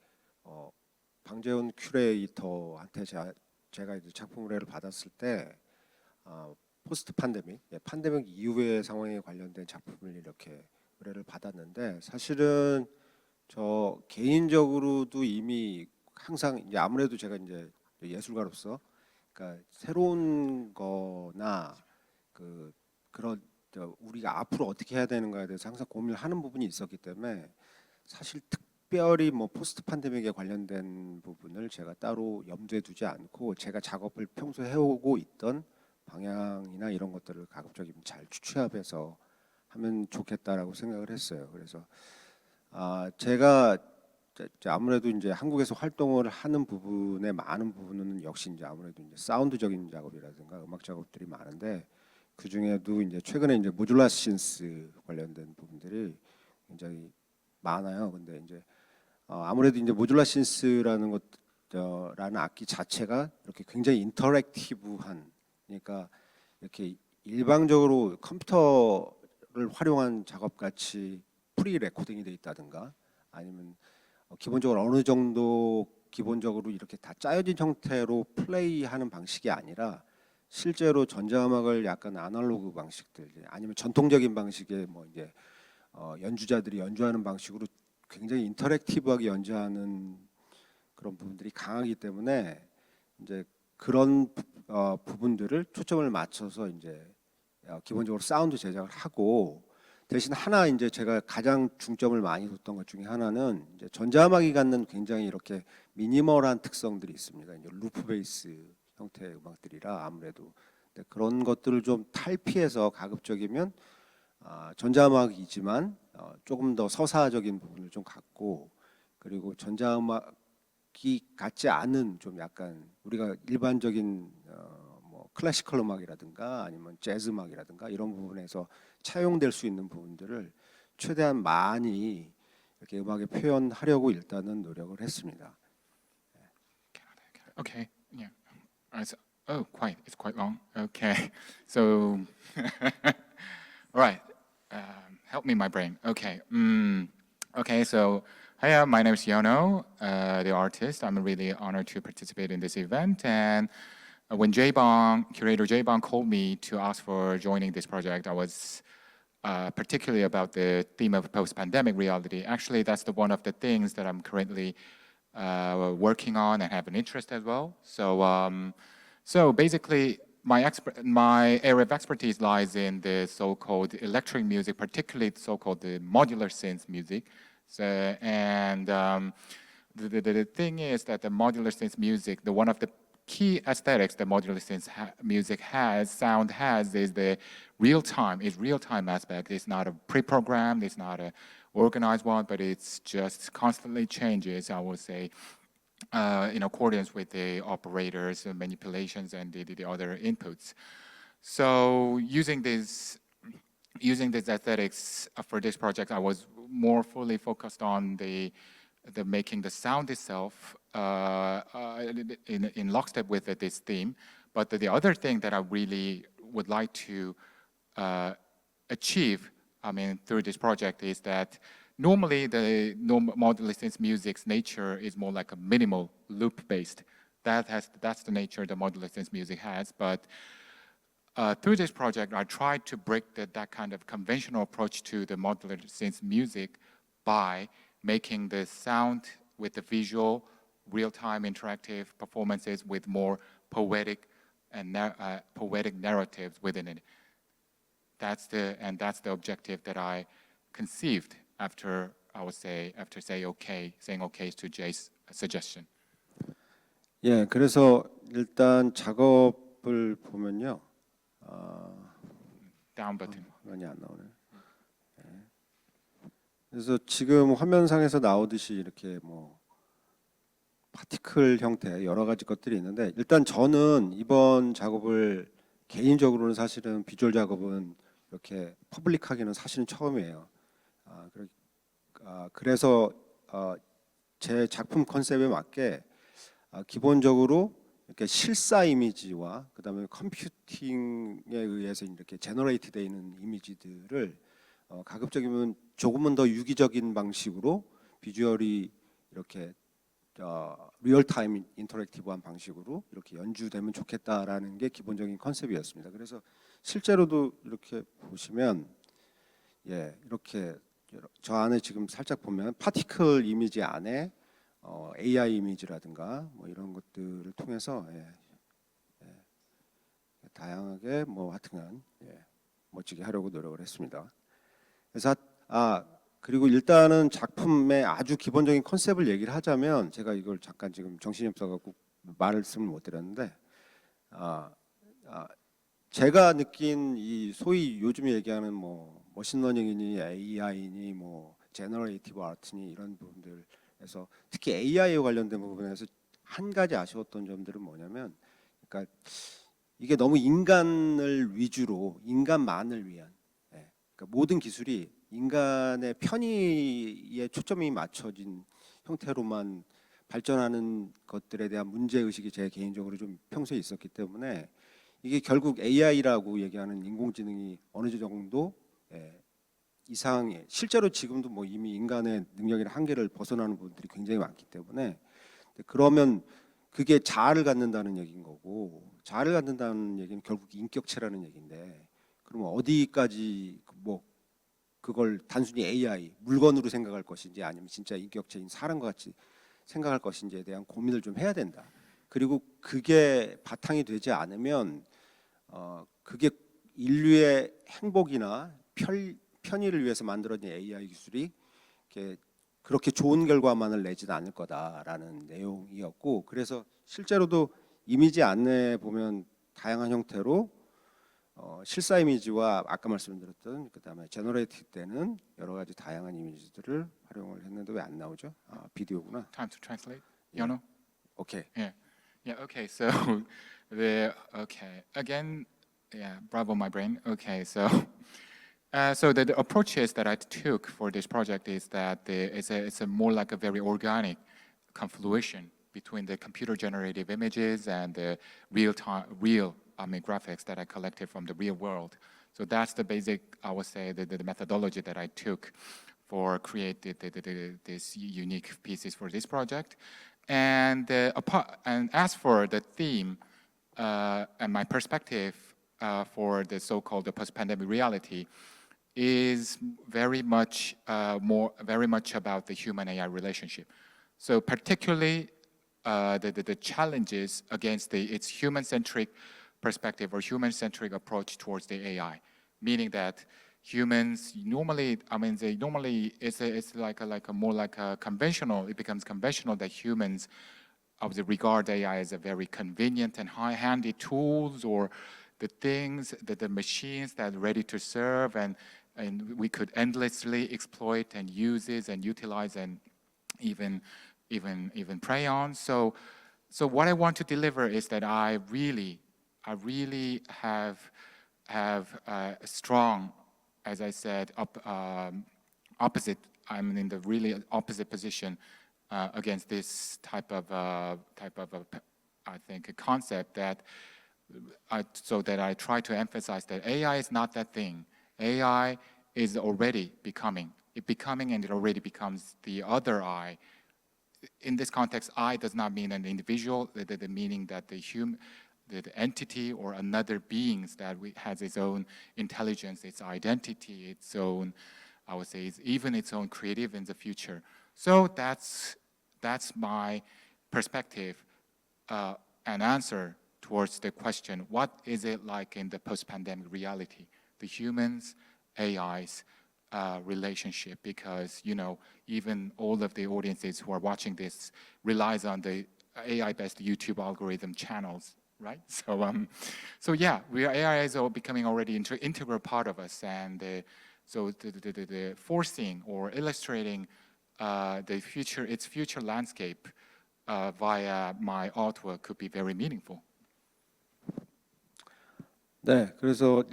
방재훈 큐레이터한테 제가 이제 작품 의뢰를 받았을 때 포스트 팬데믹 이후의 상황에 관련된 작품을 이렇게 의뢰를 받았는데 사실은 저 개인적으로도 이미 항상 이제 아무래도 제가 이제 예술가로서 그러니까 새로운 거나 그런 우리가 앞으로 어떻게 해야 되는가에 대해서 항상 고민을 하는 부분이 있었기 때문에 사실 특별히 뭐 포스트 팬데믹에 관련된 부분을 제가 따로 염두에 두지 않고 제가 작업을 평소에 해오고 있던 방향이나 이런 것들을 가급적이면 잘 취합해서 하면 좋겠다라고 생각을 했어요. 그래서 제가 아무래도 이제 한국에서 활동을 하는 부분의 많은 부분은 역시 이제 아무래도 이제 사운드적인 작업이라든가 음악 작업들이 많은데 그 중에도 이제 최근에 이제 모듈라 신스 관련된 부분들이 굉장히 많아요. 근데 이제 아무래도 이제 모듈라 신스라는 라는 악기 자체가 이렇게 굉장히 인터랙티브한, 그러니까 이렇게 일방적으로 컴퓨터를 활용한 작업 같이 프리 레코딩이 돼 있다든가 아니면 기본적으로 어느 정도 기본적으로 이렇게 다 짜여진 형태로 플레이하는 방식이 아니라 실제로 전자음악을 약간 아날로그 방식들 아니면 전통적인 방식의 뭐 이제 연주자들이 연주하는 방식으로 굉장히 인터랙티브하게 연주하는 그런 부분들이 강하기 때문에 이제 그런 부분들을 초점을 맞춰서 이제 기본적으로 사운드 제작을 하고 대신 하나 이제 제가 가장 중점을 많이 뒀던 것 중에 하나는 이제 전자음악이 갖는 굉장히 이렇게 미니멀한 특성들이 있습니다. 이제 루프 베이스 형태의 음악들이라 아무래도 그런 것들을 좀 탈피해서 가급적이면 전자음악이지만 조금 더 서사적인 부분을 좀 갖고 그리고 전자음악이 같지 않은 좀 약간 우리가 일반적인 뭐 클래시컬 음악이라든가 아니면 재즈 음악이라든가 이런 부분에서 차용될 수 있는 부분들을 최대한 많이 이렇게 음악에 표현하려고 일단은 노력을 했습니다. Okay, yeah. It's quite long. Okay, so, all right. Help me, my brain. Okay. Okay, so, hi, my name is YEONO, the artist. I'm really honored to participate in this event. And when Curator J-Bong called me to ask for joining this project, I was particularly about the theme of post-pandemic reality. Actually, that's one of the things that I'm currently working on and have an interest as well. So basically, my area of expertise lies in the so-called electric music, particularly so-called the modular synth music. The thing is that the modular synth music, one of the key aesthetics that modular synth music sound has, is the real-time aspect. It's not a pre-programmed, it's not a organized one, but it's just constantly changes, I would say, in accordance with the operators, manipulations, and the other inputs. So using these aesthetics for this project, I was more fully focused on the making the sound itself in lockstep with this theme. But the other thing that I really would like to achieve, through this project is that normally the modular synth music's nature is more like a minimal loop-based. That's the nature the modular synth music has. But through this project, I tried to break that kind of conventional approach to the modular synth music by making the sound with the visual, real-time interactive performances with more poetic and poetic narratives within it. That's the objective that I conceived after saying okay to Jay's suggestion. 예, 그래서 일단 작업을 보면요. Down button. 많이 안 나오네. 그래서 지금 화면상에서 나오듯이 이렇게 뭐 파티클 형태 여러 가지 것들이 있는데 일단 저는 이번 작업을 개인적으로는 사실은 비주얼 작업은 이렇게 퍼블릭하기는 사실은 처음이에요. 그래서 제 작품 컨셉에 맞게 기본적으로 이렇게 실사 이미지와 그다음에 컴퓨팅에 의해서 이렇게 제너레이트 되어 있는 이미지들을 가급적이면 조금은 더 유기적인 방식으로 비주얼이 이렇게 리얼타임 인터랙티브한 방식으로 이렇게 연주되면 좋겠다라는 게 기본적인 컨셉이었습니다. 그래서 실제로도 이렇게 보시면 이렇게 저 안에 지금 살짝 보면 파티클 이미지 안에 AI 이미지라든가 뭐 이런 것들을 통해서 다양하게 뭐 하여튼간 멋지게 하려고 노력을 했습니다. 그래서 그리고 일단은 작품의 아주 기본적인 컨셉을 얘기를 하자면 제가 이걸 잠깐 지금 정신이 없어갖고 말씀을 못 드렸는데 제가 느낀 이 소위 요즘 얘기하는 뭐 머신러닝이니 AI니 뭐 제너레이티브 아트니 이런 부분들에서 특히 AI에 관련된 부분에서 한 가지 아쉬웠던 점들은 뭐냐면, 그러니까 이게 너무 인간을 위주로 인간만을 위한 그러니까 모든 기술이 인간의 편의에 초점이 맞춰진 형태로만 발전하는 것들에 대한 문제의식이 제 개인적으로 좀 평소에 있었기 때문에 이게 결국 AI라고 얘기하는 인공지능이 어느 정도 이상의 실제로 지금도 뭐 이미 인간의 능력이나 한계를 벗어나는 부분들이 굉장히 많기 때문에 그러면 그게 자아를 갖는다는 얘기인 거고 자아를 갖는다는 얘기는 결국 인격체라는 얘기인데 그러면 어디까지 뭐 그걸 단순히 AI 물건으로 생각할 것인지 아니면 진짜 인격체인 사람과 같이 생각할 것인지에 대한 고민을 좀 해야 된다. 그리고 그게 바탕이 되지 않으면 그게 인류의 행복이나 편의를 위해서 만들어진 AI 기술이 그렇게 좋은 결과만을 내지는 않을 거다라는 내용이었고, 그래서 실제로도 이미지 안내에 보면 다양한 형태로 실사 이미지와 아까 말씀드렸던 그다음에 제너레이티브 때는 여러 가지 다양한 이미지들을 활용을 했는데 왜 안 나오죠? 비디오구나. Time to translate. YEONO. 오케이. Yeah. Okay. So again. Yeah. Bravo, my brain. Okay. So the approaches that I took for this project is that it's a more like a very organic confluence between the computer-generated images and the real graphics that I collected from the real world. So that's the basic, I would say, the methodology that I took for creating these unique pieces for this project. And as for the theme and my perspective for the so-called post-pandemic reality, is very much about the human-AI relationship. So particularly the challenges against its human-centric perspective or human-centric approach towards the AI, meaning that humans normally, it's like a more like a conventional. It becomes conventional that humans regard AI as a very convenient and high-handy tools, or the things that the machines that are ready to serve, and we could endlessly exploit and use it and utilize and even prey on. So what I want to deliver is that I really have a strong, as I said, opposite. I'm in the really opposite position against this type of I think a concept that I try to emphasize that AI is not that thing. AI is already becoming, and it already becomes the other I. In this context, I does not mean an individual, the meaning that the entity or another beings that has its own intelligence, its identity, its own, I would say, even its own creative in the future. So that's my perspective and answer towards the question, what is it like in the post-pandemic reality, the humans, AI's relationship? Because, even all of the audiences who are watching this relies on the AI-based YouTube algorithm channels, right? So yeah, AI is becoming already integral part of us, and so the foreseeing or illustrating its future landscape via my artwork could be very meaningful. 네, 그래서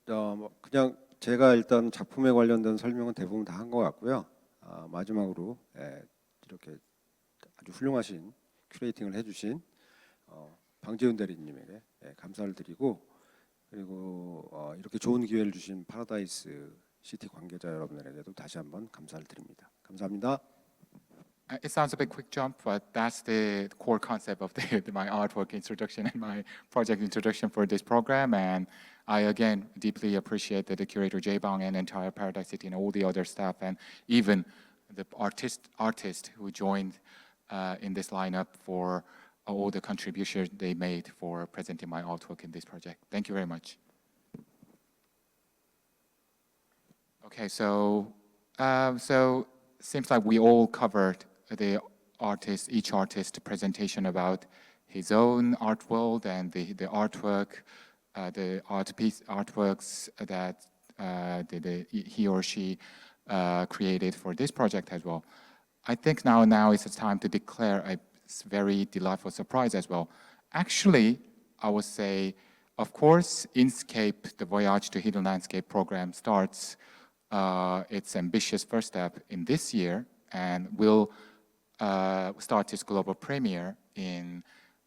그냥 제가 일단 작품에 관련된 설명은 대부분 다 한 것 같고요. 마지막으로 이렇게 아주 훌륭하신 큐레이팅을 해주신 방재훈 대리님에게 감사를 드리고, 그리고 이렇게 좋은 기회를 주신 파라다이스 시티 관계자 여러분들에게도 다시 한번 감사를 드립니다. 감사합니다. It sounds a bit quick jump, but that's the core concept of my artwork introduction and my project introduction for this program. And I again deeply appreciate the curator Jay Bang and entire Paradise City and all the other staff, and even the artist who joined in this lineup for all the contributions they made for presenting my artwork in this project. Thank you very much. Okay, so seems like we all covered the each artist presentation about his own art world and the artwork, the artworks that he or she created for this project as well. I think now is the time to declare a very delightful surprise as well. Actually, I would say, of course, INSCAPE, the Voyage to Hidden Landscape program, starts its ambitious first step in this year and will start its global premiere in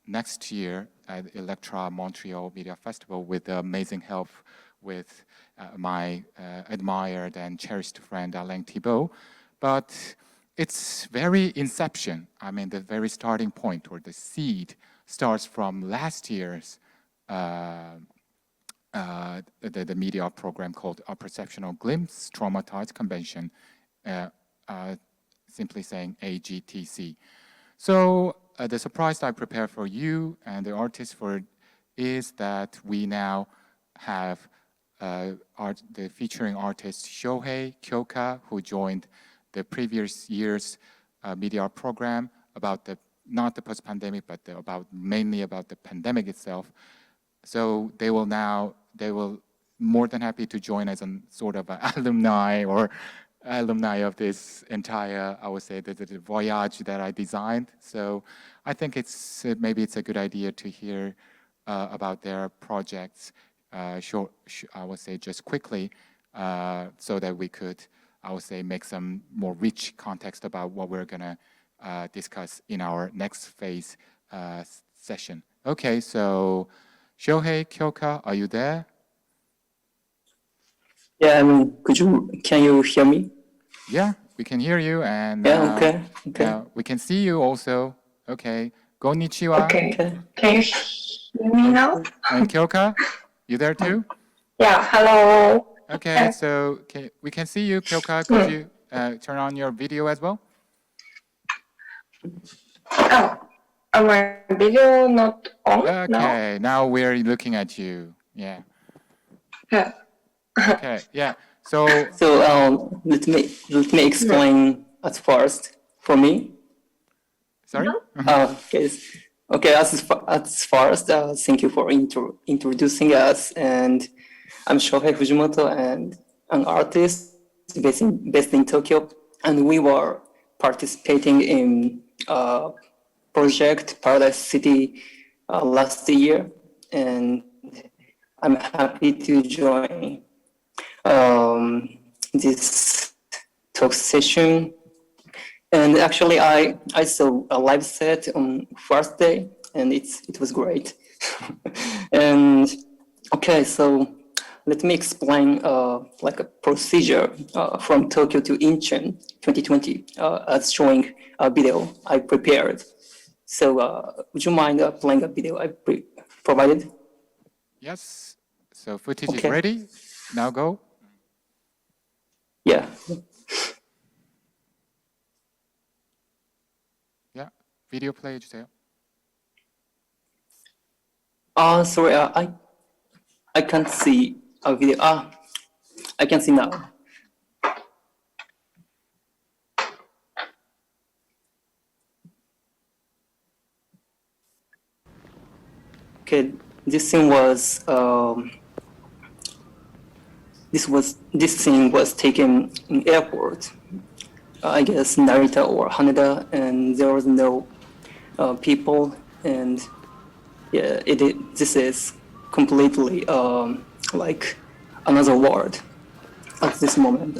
next year at Electra Montreal Media Festival with the amazing help with my admired and cherished friend Alain Thibault. But it's very inception. I mean, the very starting point or the seed starts from last year's the media program called A Perceptional Glimpse Traumatized Convention, simply saying AGTC. So the surprise I prepared for you and the artists for is that we now have the featuring artist Shohei Kyoka, who joined the previous year's media art program about not the post-pandemic, but mainly about the pandemic itself. So they will more than happy to join as a sort of alumni of this entire, I would say, the voyage that I designed. So I think maybe it's a good idea to hear about their projects, I would say just quickly, so that we could, I would say, make some more rich context about what we're gonna discuss in our next phase session. Okay, so Shohei Kyoka, are you there? Yeah, can you hear me? Yeah, we can hear you, and Yeah, okay. we can see you also. Okay, konnichiwa. Okay. Can you hear me now? And Kyoka, you there too? Yeah, hello. Okay, so we can see you, Kyoka. Could you turn on your video as well? Oh, my video not on Okay, now we're looking at you. Yeah. Yeah. Okay, yeah. So let me explain at first for me. Sorry? Yes. Okay, as first, thank you for introducing us. And I'm Shohei Fujimoto, and an artist based in Tokyo. And we were participating in project Paradise City last year. And I'm happy to join this talk session. And actually, I saw a live set on first day, and it was great. And okay, so let me explain like a procedure from Tokyo to Incheon 2020 as showing a video I prepared. So would you mind playing a video I provided? Yes. So footage is ready. Now go. Yeah. Yeah. Video play, Giselle. Sorry, I can't see a video. I can see now. Okay, this scene was this scene was taken in airport. I guess Narita or Haneda, and there was no people, and yeah, this is completely like another world at this moment.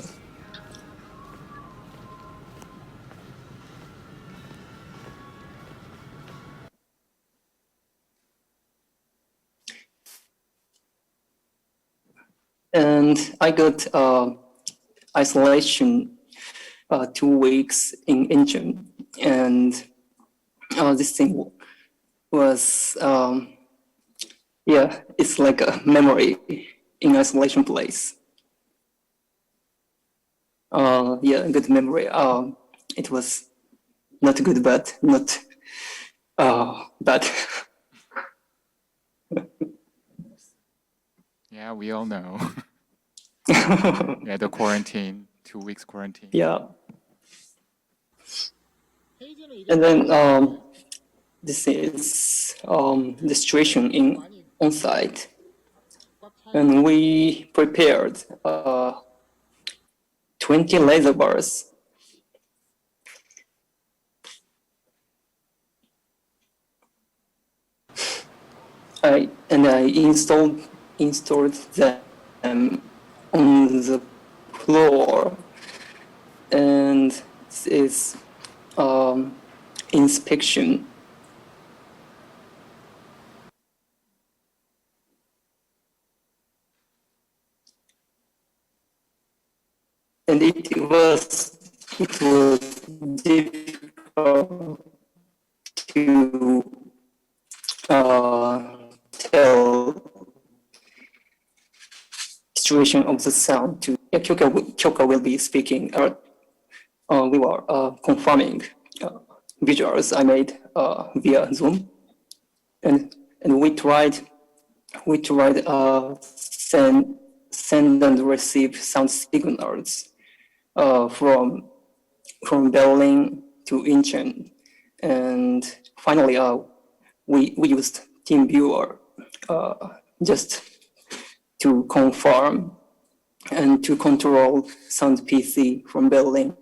And I got isolation 2 weeks in Incheon, and this thing was yeah, it's like a memory in isolation place. Yeah, good memory. It was not good, but not but Yeah, we all know. Yeah, the quarantine, 2 weeks quarantine. yeah. And then this is the situation in on site, and we prepared 20 laser bars. I installed them on the floor, and this is inspection. And it was difficult to tell situation of the sound to Kyoka will be speaking. We were confirming visuals I made via Zoom, and we tried send and receive sound signals from Berlin to Incheon, and finally we used TeamViewer just to confirm and to control sound PC from Berlin.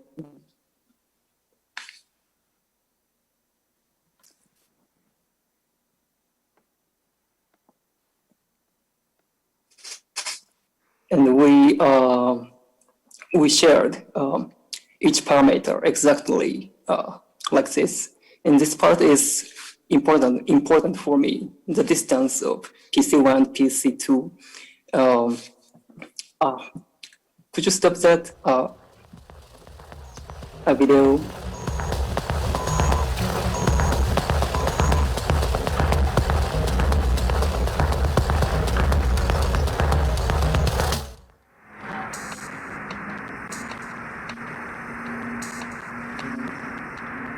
And we shared each parameter exactly like this. And this part is important for me. The distance of PC1, PC2. Could you stop that a video?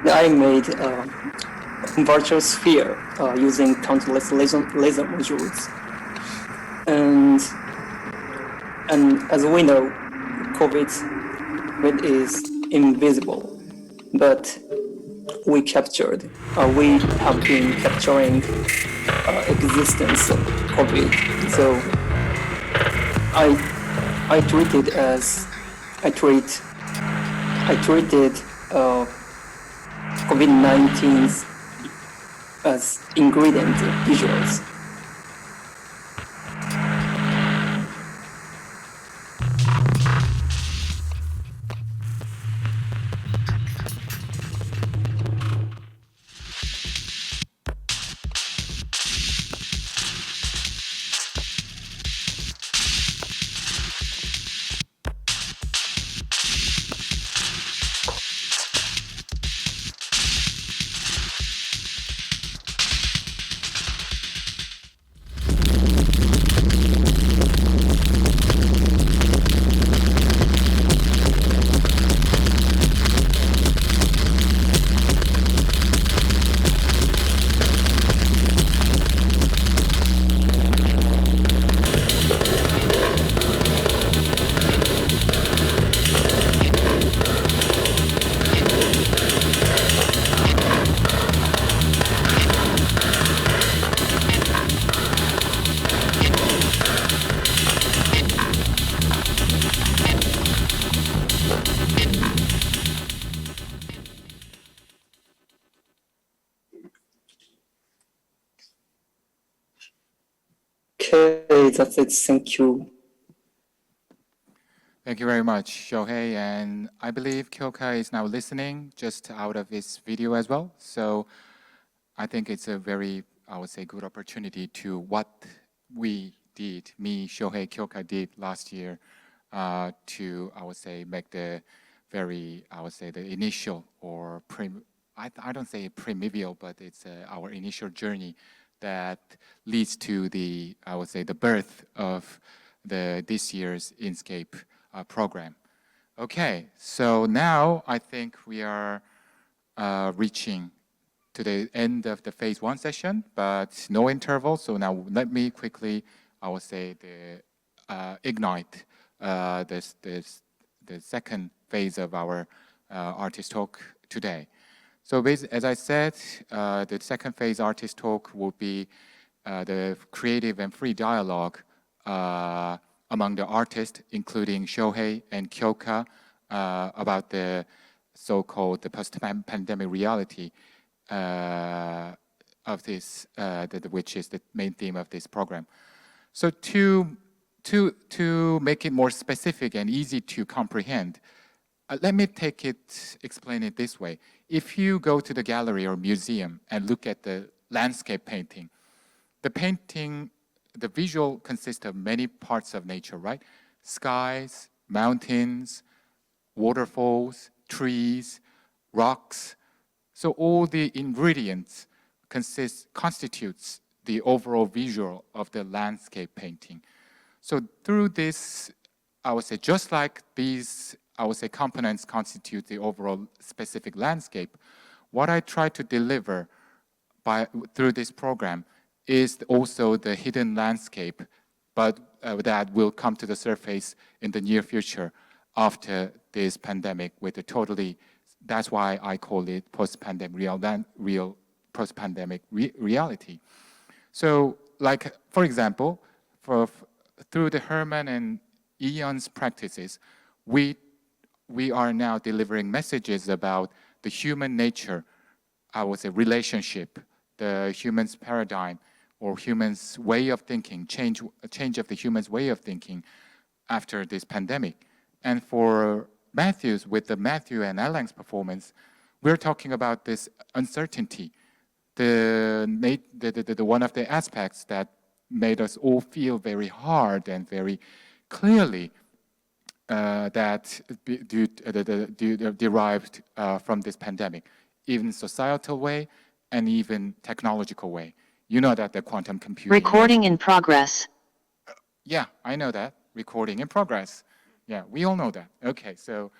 I made a virtual sphere using countless laser modules. And as we know, COVID is invisible, but we have been capturing existence of COVID. So I treated COVID-19 as ingredient visuals. Okay, that's it. Thank you. Thank you very much, Shohei. And I believe Kyoka is now listening just out of his video as well. So I think it's a very, I would say, good opportunity to what we did, me, Shohei, Kyoka did last year to, I would say, make the very, I would say, the initial or I don't say primordial, but it's our initial journey that leads to the, I would say, the birth of this year's INSCAPE program. Okay, so now I think we are reaching to the end of the phase 1 session, but no interval. So now let me quickly, I will say, ignite the second phase of our artist talk today. So as I said, the second phase artist talk will be the creative and free dialogue among the artists, including Shohei and Kyoka, about the so-called the post-pandemic reality of this, which is the main theme of this program. So to make it more specific and easy to comprehend, let me explain it this way. If you go to the gallery or museum and look at the landscape painting, the visual consists of many parts of nature, right? Skies, mountains, waterfalls, trees, rocks. So all the ingredients constitutes the overall visual of the landscape painting. So through this, I would say, just like these, I would say, components constitute the overall specific landscape, what I try to deliver through this program is also the hidden landscape, but that will come to the surface in the near future after this pandemic with a totally, that's why I call it post-pandemic post-pandemic reality. So like, for example, through the Herman and Yiyun's practices, we are now delivering messages about the human nature, I would say relationship, the human's paradigm, or human's way of thinking, change of the human's way of thinking after this pandemic. And for Matthew's, with the Matthew and Alain's performance, we're talking about this uncertainty, the one of the aspects that made us all feel very hard and very clearly that derived from this pandemic, even societal way and even technological way. You know that the quantum computing... Recording in progress. Yeah, I know that. Recording in progress. Yeah, we all know that. Okay, so...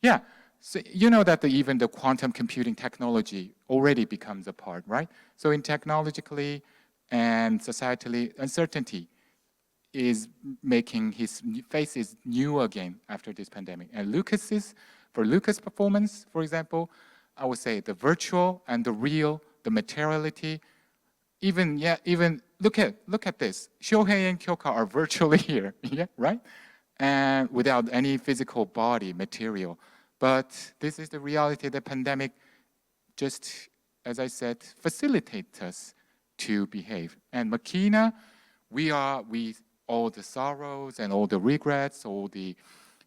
yeah, so you know that even the quantum computing technology already becomes a part, right? So in technologically and societally, uncertainty is making his faces new again after this pandemic. And for Lucas' performance, for example, I would say the virtual and the real, the materiality, even look at this. Shohei and Kyoka are virtually here, yeah, right? And without any physical body material. But this is the reality. The pandemic just, as I said, facilitates us to behave. And machìna, all the sorrows and all the regrets, all the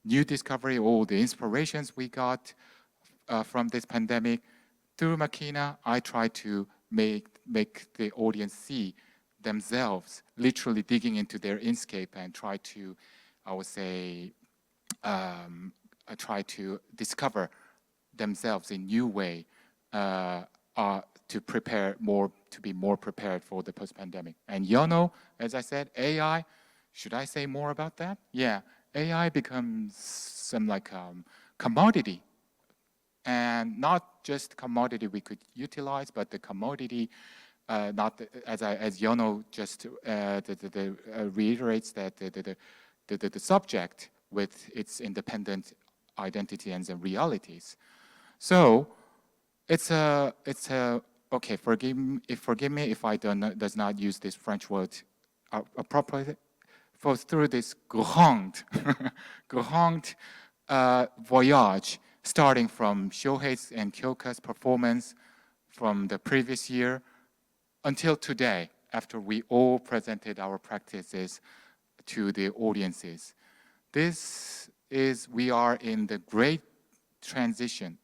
new discovery, all the inspirations we got from this pandemic, through machìna, I try to make the audience see themselves literally digging into their INSCAPE and try to, I would say, try to discover themselves in new way to be more prepared for the post-pandemic. And YEONO, as I said, AI, should I say more about that? Yeah, AI becomes some like commodity, and not just commodity we could utilize, but the commodity, as YEONO just reiterates that the subject with its independent identity and the realities. So it's okay. Forgive me if I does not use this French word appropriately. Through this grand voyage, starting from Shohei's and Kyoka's performance from the previous year until today, after we all presented our practices to the audiences. We are in the great transition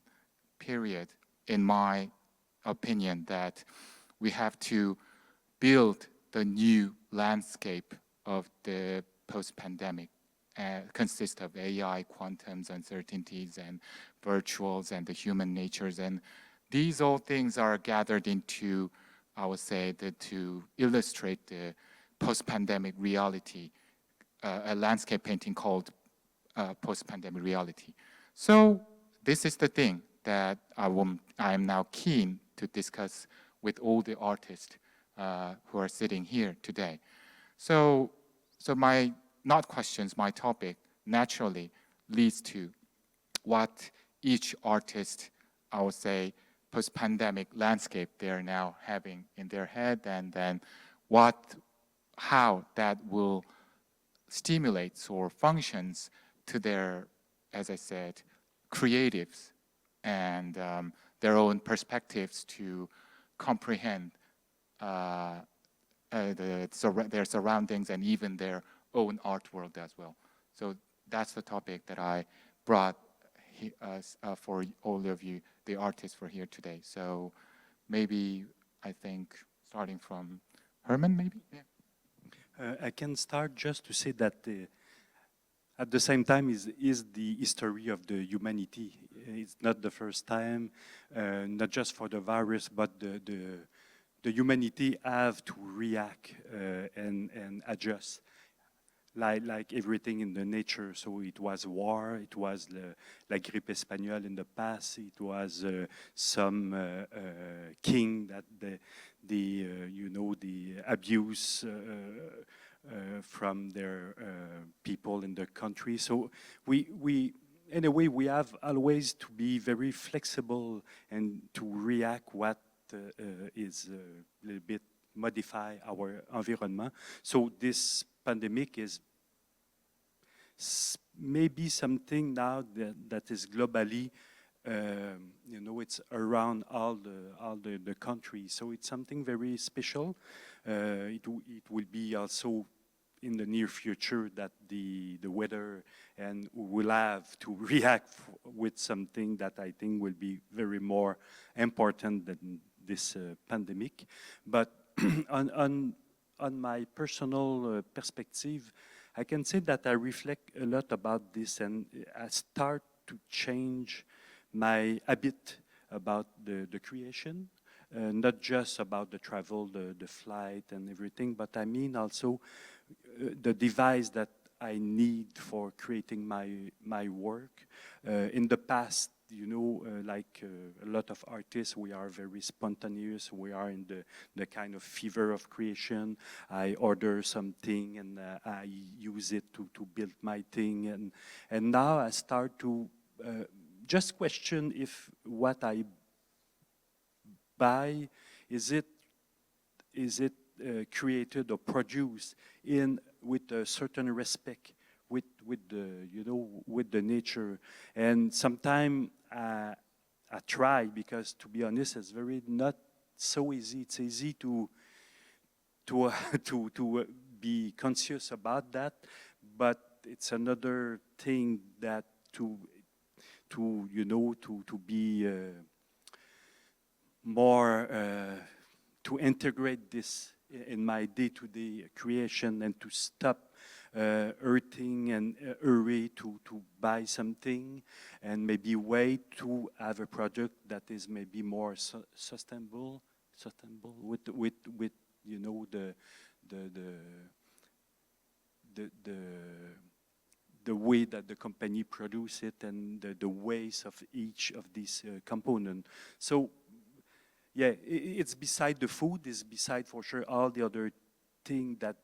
period, in my opinion, that we have to build the new landscape of the post-pandemic, consists of AI, quantums, uncertainties, and virtuals, and the human natures. And these all things are gathered into, I would say, to illustrate the post-pandemic reality, a landscape painting called post-pandemic reality. So this is the thing that I am now keen to discuss with all the artists who are sitting here today. So my, not questions, my topic naturally leads to what each artist, I would say, post-pandemic landscape they're now having in their head, and then how that will stimulate or functions to their, as I said, creatives and their own perspectives to comprehend their surroundings and even their own art world as well. So that's the topic that I brought for all of you, the artists, for here today. So maybe, I think, starting from Herman, maybe? Yeah. I can start just to say that at the same time is the history of the humanity. It's not the first time, not just for the virus, but the humanity have to react and adjust, like everything in the nature. So it was war, it was la grippe espagnole in the past, it was some king that the abuse from their people in the country. So anyway, we have always to be very flexible and to react what is a little bit modify our environment. So this pandemic is maybe something now that is globally, it's around all the countries. So it's something very special. It will be also in the near future that the weather, and we will have to react with something that I think will be very more important than this pandemic. But on my personal perspective, I can say that I reflect a lot about this, and I start to change my habit about the creation, not just about the travel, the flight and everything, but I mean also the device that I need for creating my work. In the past, like a lot of artists, we are very spontaneous. We are in the kind of fever of creation. I order something and I use it to build my thing. And now I start to just question if what I buy, is it created or produced with a certain respect with the nature. And sometimes I try, because to be honest, it's very not so easy. It's easy to be conscious about that, but it's another thing that to be more to integrate this in my day-to-day creation, and to stop hurting and hurry to buy something, and maybe wait to have a product that is maybe more sustainable with the way that the company produce it, and the ways of each of these components. So yeah, it's beside the food, it's beside for sure all the other thing that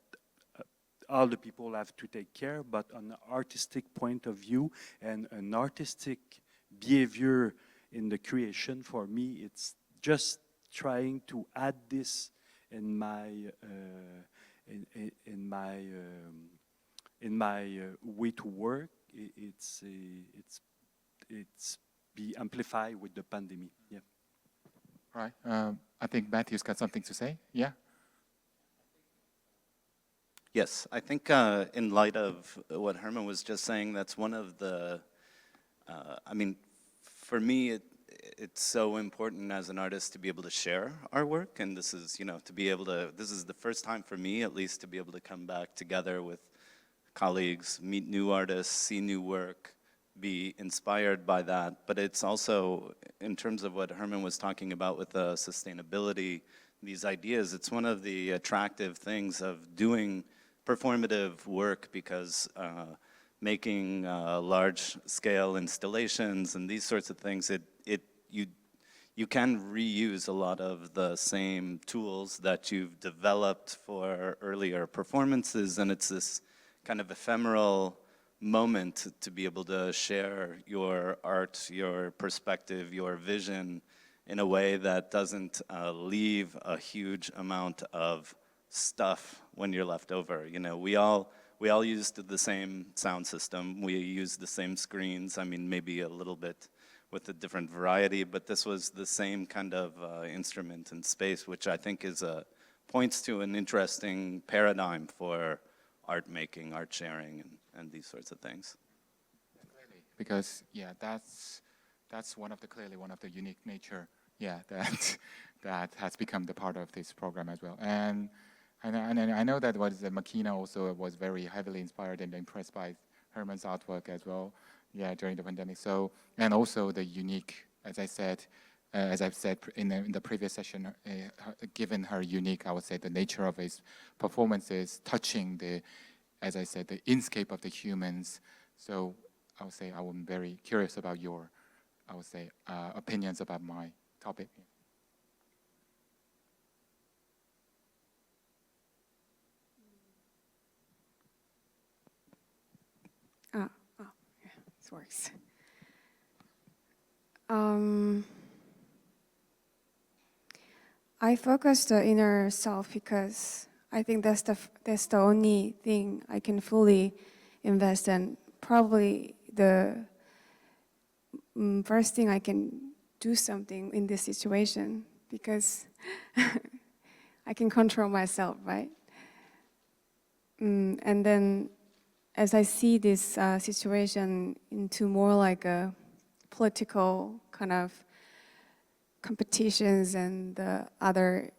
all the people have to take care, but on an artistic point of view and an artistic behavior in the creation, for me, it's just trying to add this in my way to work. It's be amplified with the pandemic. Yeah. Right. I think Matthew's got something to say. Yeah. Yes, I think in light of what Herman was just saying, that's one of the, for me, it's so important as an artist to be able to share our work, and this is, to be able to, this is the first time for me, at least, to be able to come back together with colleagues, meet new artists, see new work, be inspired by that. But it's also, in terms of what Herman was talking about with sustainability, these ideas, it's one of the attractive things of doing performative work, because making large-scale installations and these sorts of things, it you can reuse a lot of the same tools that you've developed for earlier performances, and it's this kind of ephemeral moment to be able to share your art, your perspective, your vision in a way that doesn't leave a huge amount of stuff when you're left over. You know, we all used the same sound system. We used the same screens. I mean, maybe a little bit with a different variety, but this was the same kind of instrument and space, which I think is points to an interesting paradigm for art making, art sharing, and these sorts of things. Because yeah, that's clearly one of the unique nature, yeah, that has become the part of this program as well. And I know that the machìna also was very heavily inspired and impressed by Herman's artwork as well, yeah, during the pandemic. So, and also the unique, as I've said in the previous session, given her unique, I would say, the nature of his performances, touching as I said, the INSCAPE of the humans. So I would say I'm very curious about your, I would say, opinions about my topic. Yeah, this works. I focus the inner self because I think that's the only thing I can fully invest in. Probably the first thing I can do something in this situation because I can control myself, right? And then as I see this situation into more like a political kind of competitions and the other,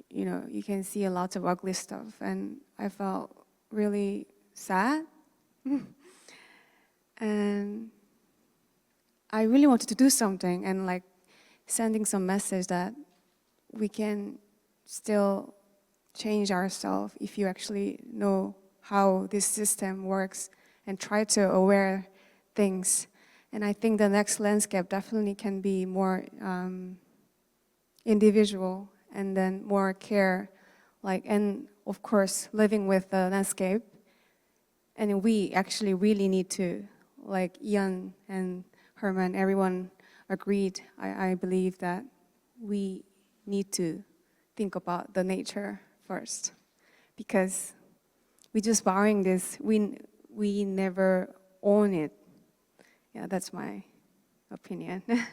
you know, you can see a lot of ugly stuff, and I felt really sad. And I really wanted to do something and like sending some message that we can still change ourselves if you actually know how this system works and try to aware things. And I think the next landscape definitely can be more individual and then more care, like, and of course living with the landscape. And we actually really need to, like Yiyun and Herman, everyone agreed, I believe that we need to think about the nature first, because we just borrowing this, we never own it. Yeah, that's my opinion. Yeah,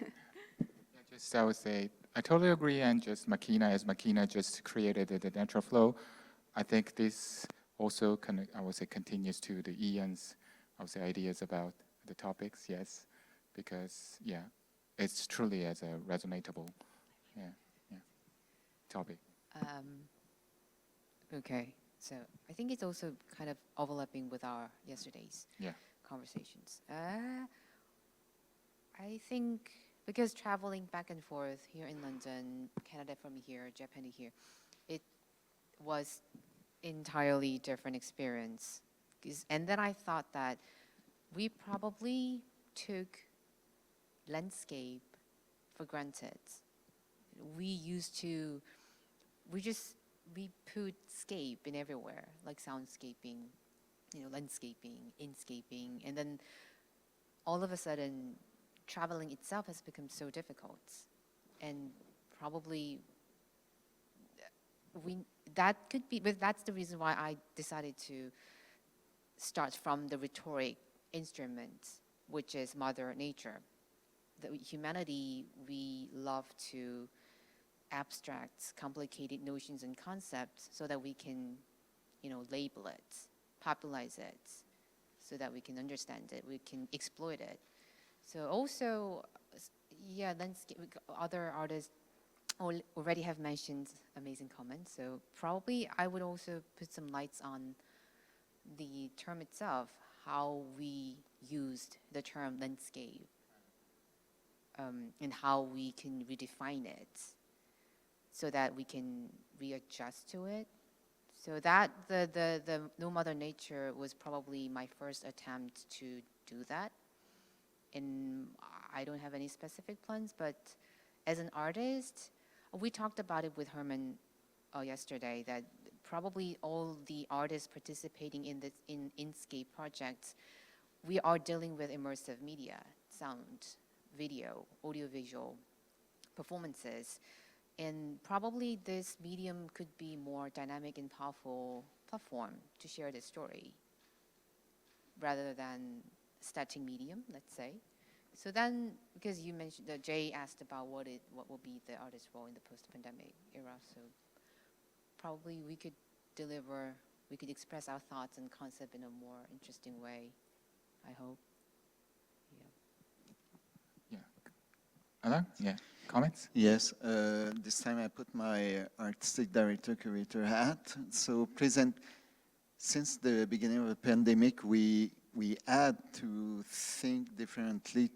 just I would say, I totally agree, and just machìna just created the natural flow. I think this also, I would say, continues to the Yiyun's, I would say, ideas about the topics, yes, because, yeah, it's truly as a resonatable, topic. Okay, so I think it's also kind of overlapping with our yesterday's conversations. I think because traveling back and forth here in London, Canada from here, Japan to here, it was entirely different experience. And then I thought that we probably took landscape for granted. We put scape in everywhere, like soundscaping, you know, landscaping, inscaping, and then all of a sudden, traveling itself has become so difficult. And probably but that's the reason why I decided to start from the rhetoric instrument, which is Mother Nature. The humanity, we love to abstract complicated notions and concepts so that we can, you know, label it, popularize it, so that we can understand it, we can exploit it. So also, yeah, landscape, other artists already have mentioned amazing comments. So probably I would also put some lights on the term itself, how we used the term landscape, and how we can redefine it so that we can readjust to it. So that the No Mother Nature was probably my first attempt to do that. And I don't have any specific plans, but as an artist, we talked about it with Herman yesterday, that probably all the artists participating in this in INSCAPE projects, we are dealing with immersive media, sound, video, audiovisual performances. And probably this medium could be more dynamic and powerful platform to share the story rather than static medium, let's say. So then, because you mentioned that Jay asked about what will be the artist's role in the post-pandemic era, so probably we could express our thoughts and concept in a more interesting way, I hope. Yeah. Alain? Yeah. Comments? Yes, this time I put my artistic director, curator hat. So since the beginning of the pandemic, we had to think differently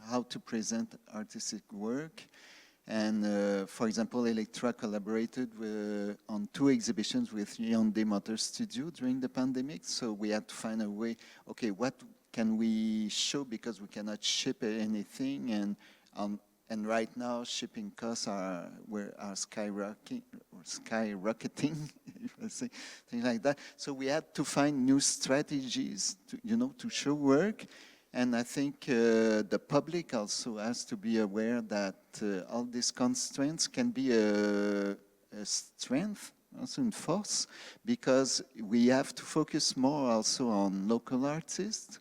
how to present artistic work. And for example, Electra collaborated on 2 exhibitions with Hyundai Motor Studio during the pandemic. So we had to find a way, okay, what can we show, because we cannot ship anything, and right now shipping costs are skyrocketing, if I say things like that. So we had to find new strategies to show work. And I think the public also has to be aware that all these constraints can be a strength, also in force, because we have to focus more also on local artists,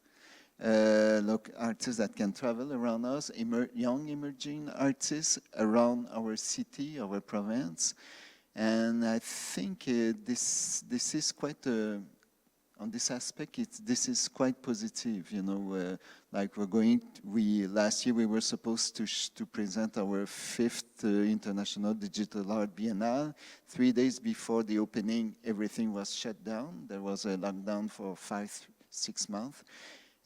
artists that can travel around us, young emerging artists around our city, our province. And I think this is quite on this aspect, this is quite positive, like last year we were supposed to present our 5th International Digital Art Biennale. 3 days before the opening, everything was shut down. There was a lockdown for 5-6 months.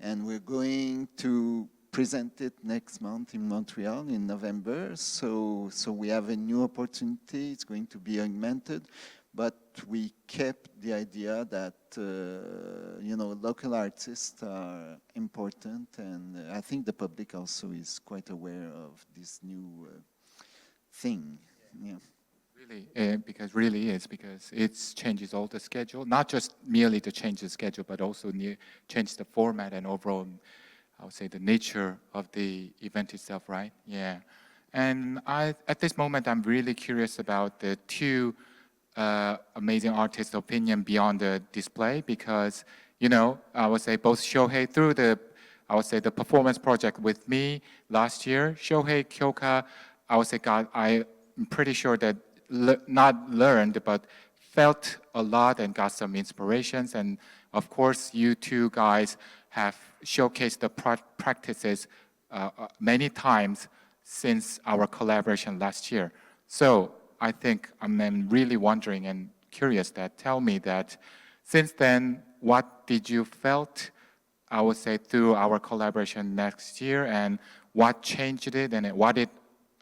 And we're going to present it next month in Montreal in November. So we have a new opportunity. It's going to be augmented. But we kept the idea that, local artists are important, and I think the public also is quite aware of this new thing. Yeah. Really, because it changes all the schedule, not just merely to change the schedule, but also change the format and overall, I would say, the nature of the event itself, right? Yeah. And at this moment, I'm really curious about the 2 amazing artists' opinion beyond the display, because, I would say both Shohei through the performance project with me last year, Shohei, Kyoka, I would say, I'm pretty sure that not learned, but felt a lot and got some inspirations. And of course, you 2 guys have showcased the practices many times since our collaboration last year. So I think I'm really wondering and curious that tell me that since then, what did you felt, I would say, through our collaboration next year, and what changed it, and what it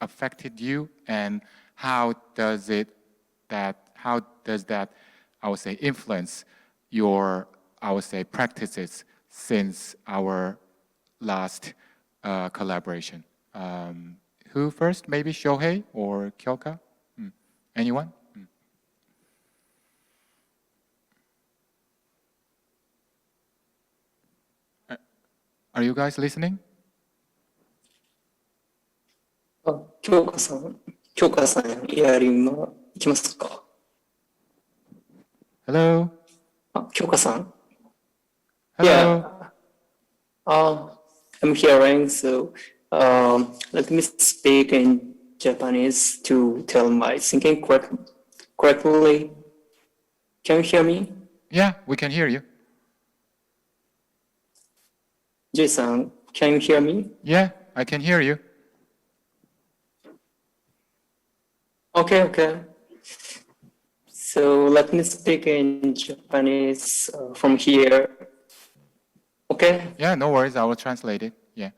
affected you, and how does that, I would say, influence your, I would say, practices since our last collaboration? Who first? Maybe Shohei or Kyoka? Anyone? Are you guys listening? 京香さん、いきますか。Hello? 京香さん Hello? Yeah. I'm hearing, so let me speak in Japanese to tell my thinking correctly. Can you hear me? Yeah, we can hear you. Jay-san, can you hear me? Yeah, I can hear you. Okay. So let me speak in Japanese from here. Okay? Yeah, no worries. I will translate it. Yeah.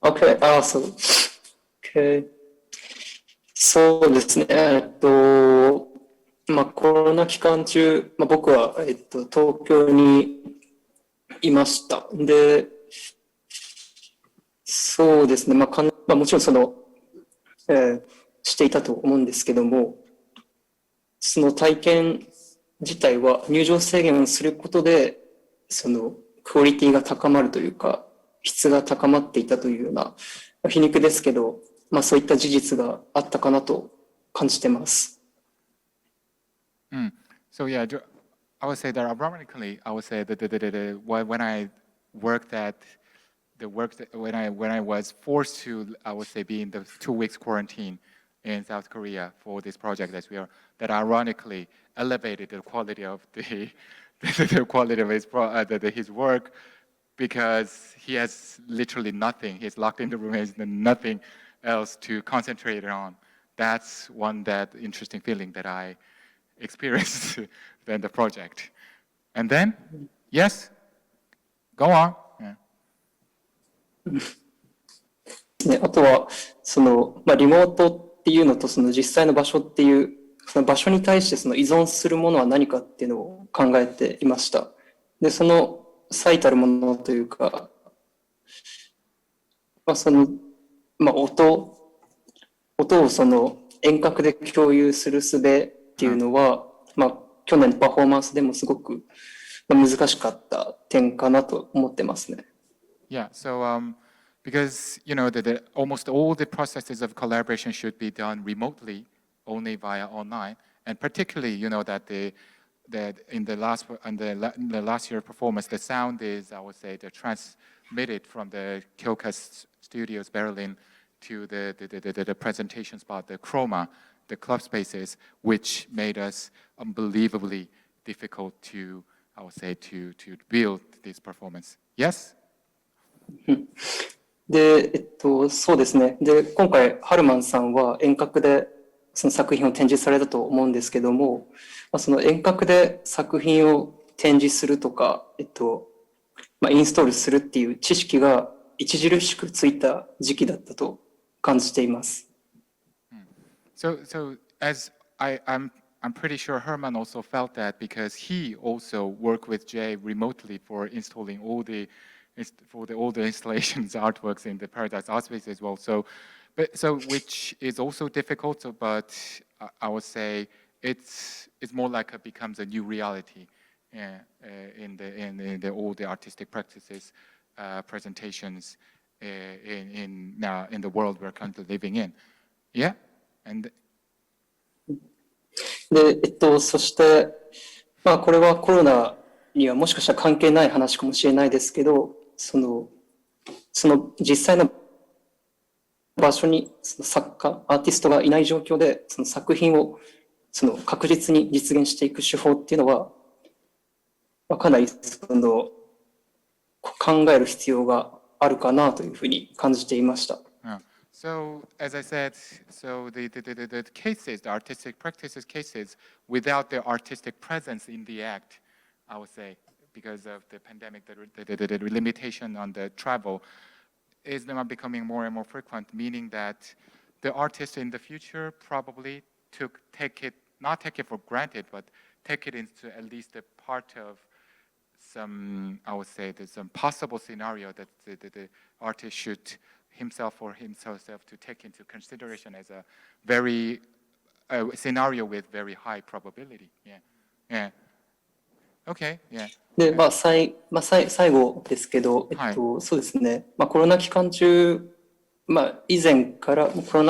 Okay, awesome. Okay. そうですね。コロナ期間中、僕は、東京にいました。で、そうですね、もちろんしていたと思うんですけども、その体験自体は入場制限をすることで、クオリティが高まるというか、質が高まっていたというような、皮肉ですけど、そういった事実があったかなと感じてます。So yeah, I would say that ironically, I would say that when I worked at when I was forced to, I would say, be in the 2 weeks quarantine in South Korea for this project that ironically elevated the quality of the quality of his work, because he has literally nothing. He's locked in the room. He has nothing else to concentrate on. That's that interesting feeling that I experienced in the project. And then, yes, go on. Yeah. ね、あとは、リモートっていうのと、実際の場所っていう、その場所に対して依存するものは何かっていうのを考えていました。で、最たるものというか、音を遠隔で共有する術っていうのは、去年のパフォーマンスでもすごく難しかった点かなと思ってますね。Yeah, so because almost all the processes of collaboration should be done remotely, only via online, and particularly that in the last year performance, the sound is, I would say, transmitted from the Kyoka Studios Berlin to the presentation spot, the Chroma, the club spaces, which made us unbelievably difficult to, I would say, to build this performance. Yes? で、そうですね。で、今回、ハルマンさんは遠隔でその作品を展示されたと思うんですけども、その遠隔で作品を展示するとか、インストールするっていう知識が著しくついた時期だったと感じています。So as I'm pretty sure Herman also felt that, because he also worked with Jay remotely for installing all the installations, artworks in the Paradise Art Space as well. So which is also difficult. But I would say it's more like it becomes a new reality in all the artistic practices, presentations in the world we're currently living in. Yeah, and. で、そして、これはコロナにはもしかしたら関係ない話かもしれないですけど、その実際の場所に作家、アーティストがいない状況で、その作品を確実に実現していく手法っていうのは、かなり考える必要があるかなというふうに感じていました。So, as I said, so the cases, the artistic practices cases, without the artistic presence in the act, I would say, because of the pandemic, the limitation on the travel is now becoming more and more frequent, meaning that the artists in the future probably not take it for granted, but take it into at least a part of some, I would say, there's some possible scenario that the artist should himself or himself to take into consideration as a very scenario with very high probability. Yeah. Okay. Yeah. で、最後ですけど、そうですね。コロナ期間中、以前からコロ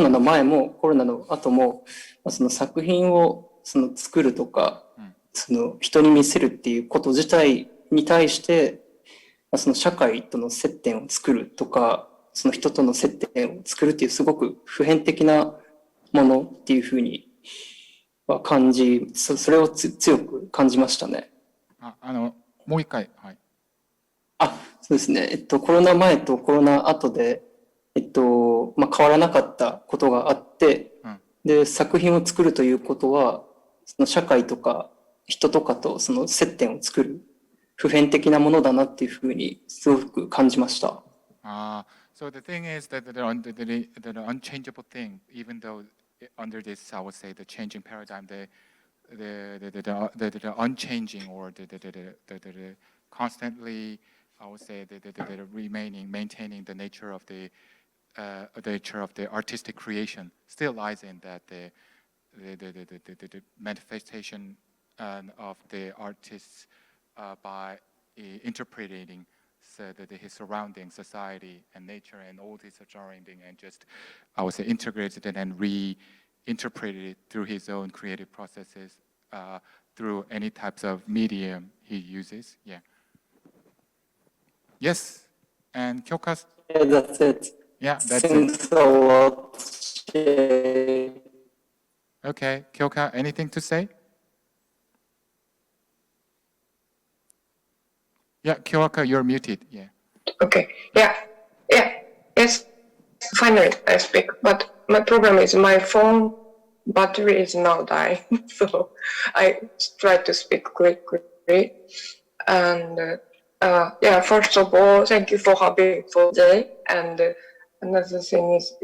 ナの前もコロナの後も、その作品を作るとか、人に見せるっていうこと自体に対して、その社会との接点を作るとか、その人との接点を作るっていうすごく普遍的なものっていうふうにはそれを強く感じましたね。もう一回。はい。そうですね。コロナ前とコロナ後で、変わらなかったことがあって、で、作品を作るということは、その社会とか人とかとその接点を作る普遍的なものだなっていうふうにすごく感じました。So the thing is that the unchangeable thing, even though under this, I would say, the changing paradigm, the unchanging or the constantly, I would say, the maintaining the nature of the artistic creation still lies in that the manifestation of the artists by interpreting his surrounding society and nature and all this surrounding, and just, I would say, integrated it and reinterpreted it through his own creative processes, through any types of medium he uses. Yeah. Yes, and Kyoka. Yeah, that's it. Yeah, that's it. Thanks a lot, Jay. Okay, Kyoka, anything to say? Yeah, Kyoka, you're muted. Yeah. Okay. Yeah. Yes. Finally, I speak. But my problem is my phone battery is now dying, so I try to speak quickly. And yeah, first of all, thank you for having for today. And another thing is,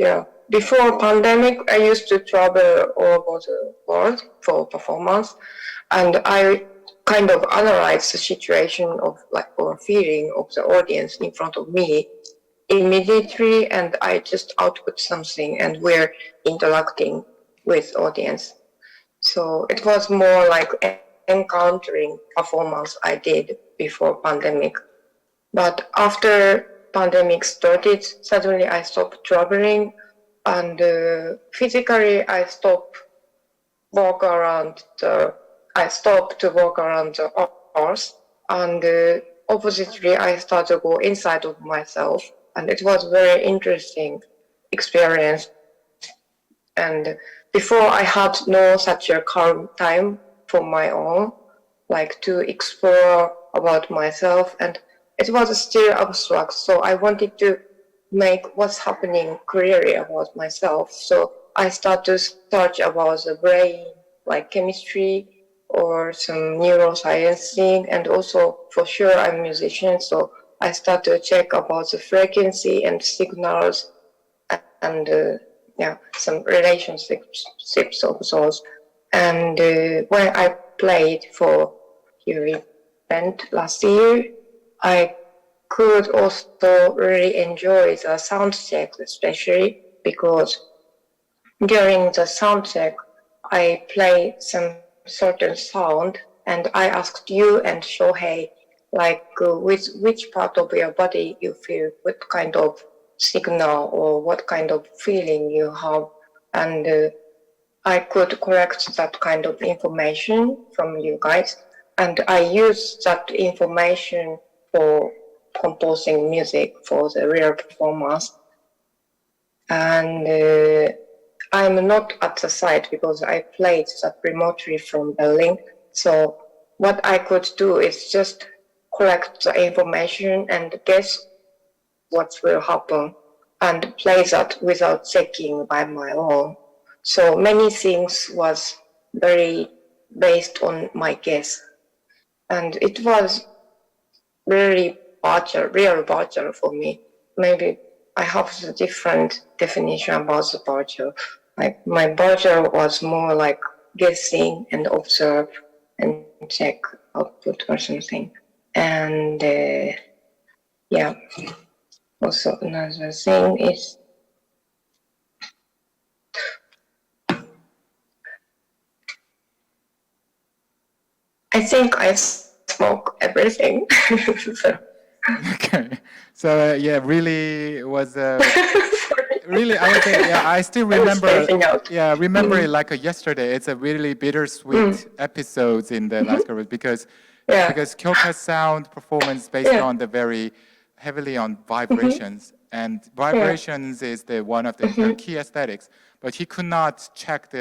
before pandemic, I used to travel all over the world for performance, and I kind of analyze the situation of or feeling of the audience in front of me immediately, and I just output something, and we're interacting with audience. So it was more like encountering performance I did before pandemic. But after pandemic started, suddenly I stopped traveling, and physically I stopped to walk around the earth, and oppositely I started to go inside of myself, and it was very interesting experience. And before I had no such a calm time for my own, like to explore about myself, and it was still abstract, so I wanted to make what's happening clearly about myself. So I started to search about the brain, like chemistry or some neuroscience thing, and also for sure I'm a musician, so I started to check about the frequency and signals and some relationships of those. And when I played for your event last year, I could also really enjoy the sound check, especially because during the sound check, I played some certain sound, and I asked you and Shohei, like with which part of your body you feel, what kind of signal or what kind of feeling you have, and I could collect that kind of information from you guys, and I use that information for composing music for the real performance. And I'm not at the site because I played that remotely from Berlin. So what I could do is just collect the information and guess what will happen and play that without checking by my own. So many things was very based on my guess. And it was really real virtual for me. Maybe I have a different definition about the virtual. Like my virtual was more like guessing and observe and check output or something. And also another thing is I think I smoke everything. Okay, so really was really, I would say, I still remember. Remember it like yesterday. It's a really bittersweet episodes in the last group because Kyoka's sound performance based on the very heavily on vibrations, and vibrations is the one of the her key aesthetics. But he could not check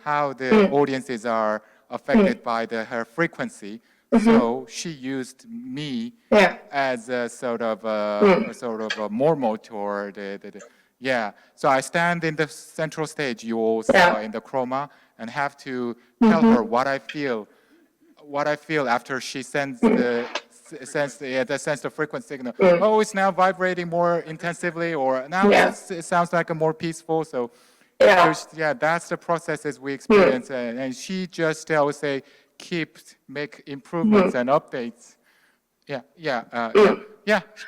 how the audiences are affected by her frequency. So she used me as a sort of a mormot or So I stand in the central stage you all saw in the chroma and have to tell her what I feel after she sends the frequency signal. Oh, it's now vibrating more intensively, or now it sounds like a more peaceful. So Yeah. Yeah, that's the processes we experience, and she just, I would say, make improvements and updates. Yeah,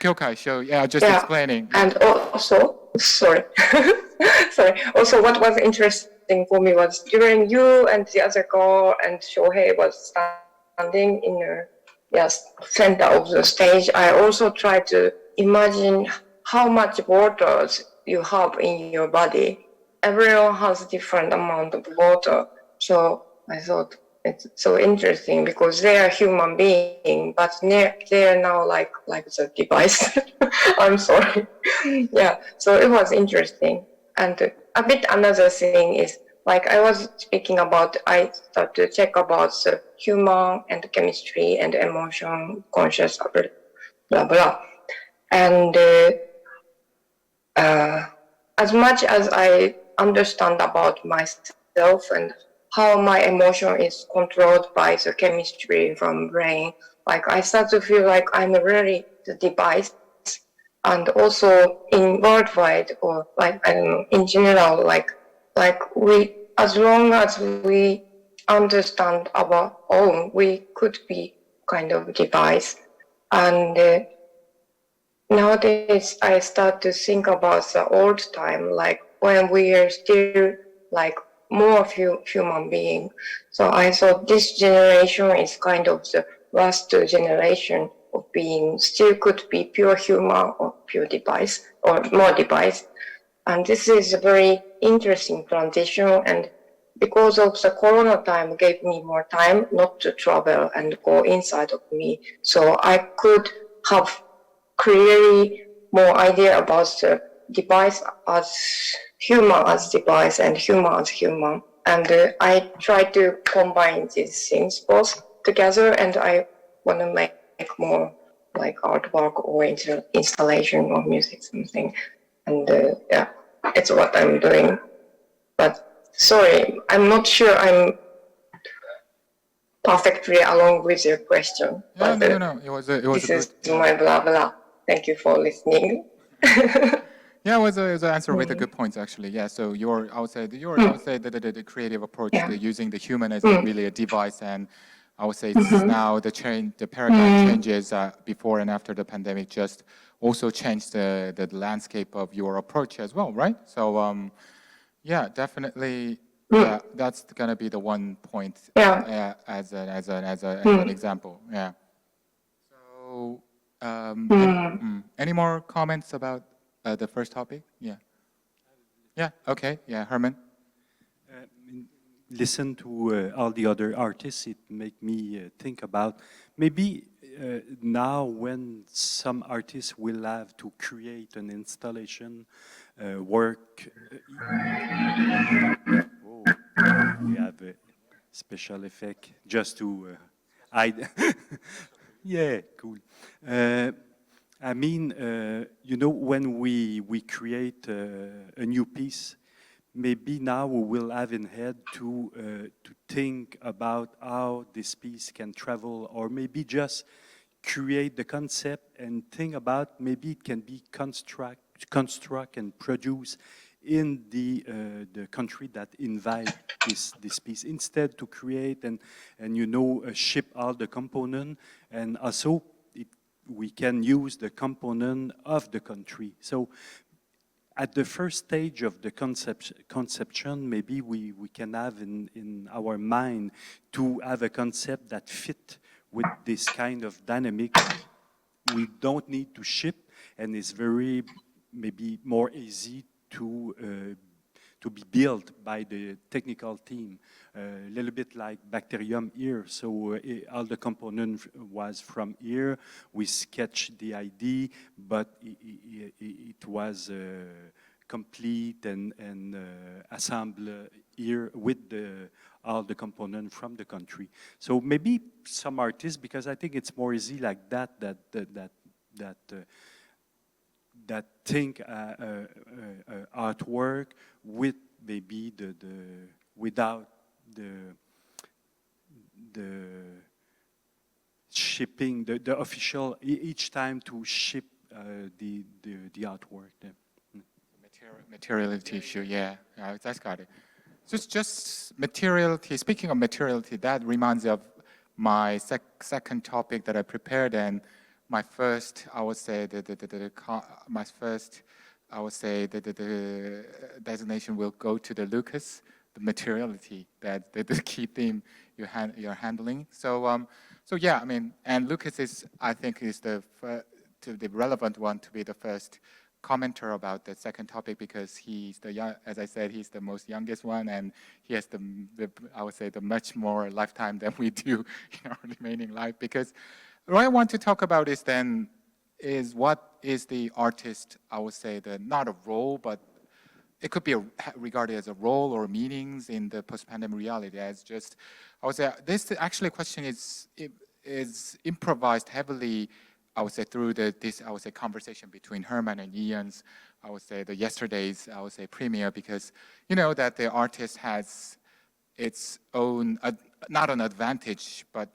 Kyokai, so yeah, just explaining. And also, sorry, sorry. Also, what was interesting for me was during you and the other girl and Shohei was standing in the center of the stage. I also tried to imagine how much water you have in your body. Everyone has different amount of water, so I thought it's so interesting because they are human being, but they are now like the device. I'm sorry. Yeah, so it was interesting. And a bit another thing is, like I was speaking about, I started to check about the human and chemistry and emotion, conscious, blah, blah. And as much as I understand about myself and how my emotion is controlled by the chemistry from brain, like I start to feel like I'm really the device. And also in worldwide or like, I don't know, in general, like we, as long as we understand our own, we could be kind of device. And nowadays I start to think about the old time, like when we are still like more human being. So I thought this generation is kind of the last generation of being still could be pure human or pure device or more device. And this is a very interesting transition, and because of the corona time gave me more time not to travel and go inside of me. So I could have clearly more idea about the device as human as device and human as human. And I try to combine these things both together, and I want to make more like artwork or installation or music something. And yeah, it's what I'm doing. But sorry, I'm not sure I'm perfectly along with your question. No, But, no. It was a this good. is my blah blah. Thank you for listening. Yeah, it was an answer with a good points actually. Yeah, so I would say the creative approach to using the human as really a device, and I would say it's now the paradigm changes before and after the pandemic just also changed the landscape of your approach as well, right? So yeah, definitely. Yeah, that's gonna be the one point as an example. Yeah. So any more comments about the first topic? Yeah. Yeah. Okay. Yeah, Herman. Listen to all the other artists, it make me think about maybe now when some artists will have to create an installation work. We have a special effect just to hide. Yeah, cool. I mean, you know, when we create a new piece, maybe now we will have in head to think about how this piece can travel, or maybe just create the concept and think about maybe it can be construct and produce in the country that invite this piece, instead to create and you know ship all the component, and also we can use the component of the country. So at the first stage of the conception, maybe we can have in our mind to have a concept that fit with this kind of dynamic. We don't need to ship, and it's very maybe more easy to be built by the technical team, a little bit like Bacterium here. So all the component was from here. We sketched the idea, but it was complete and assembled here with all the component from the country. So maybe some artists, because I think it's more easy like that think artwork with maybe without the shipping, the official each time to ship the artwork. Materiality issue, yeah, that's got it. Just materiality, speaking of materiality, that reminds me of my second topic that I prepared, and my first, I would say, the designation will go to the Lucas, the materiality, that the key theme you're handling. So yeah, I mean, and Lucas is, I think, is the relevant one to be the first commenter about the second topic, because he's as I said, he's the most youngest one, and he has the I would say the much more lifetime than we do in our remaining life. Because what I want to talk about is what is the artist, I would say, not a role, but it could be regarded as a role or meanings in the post-pandemic reality. As just, I would say, this actually question is improvised heavily, I would say, through this conversation between Herman and Yiyun's, I would say, yesterday's, I would say, premiere, because you know that the artist has its own, not an advantage, but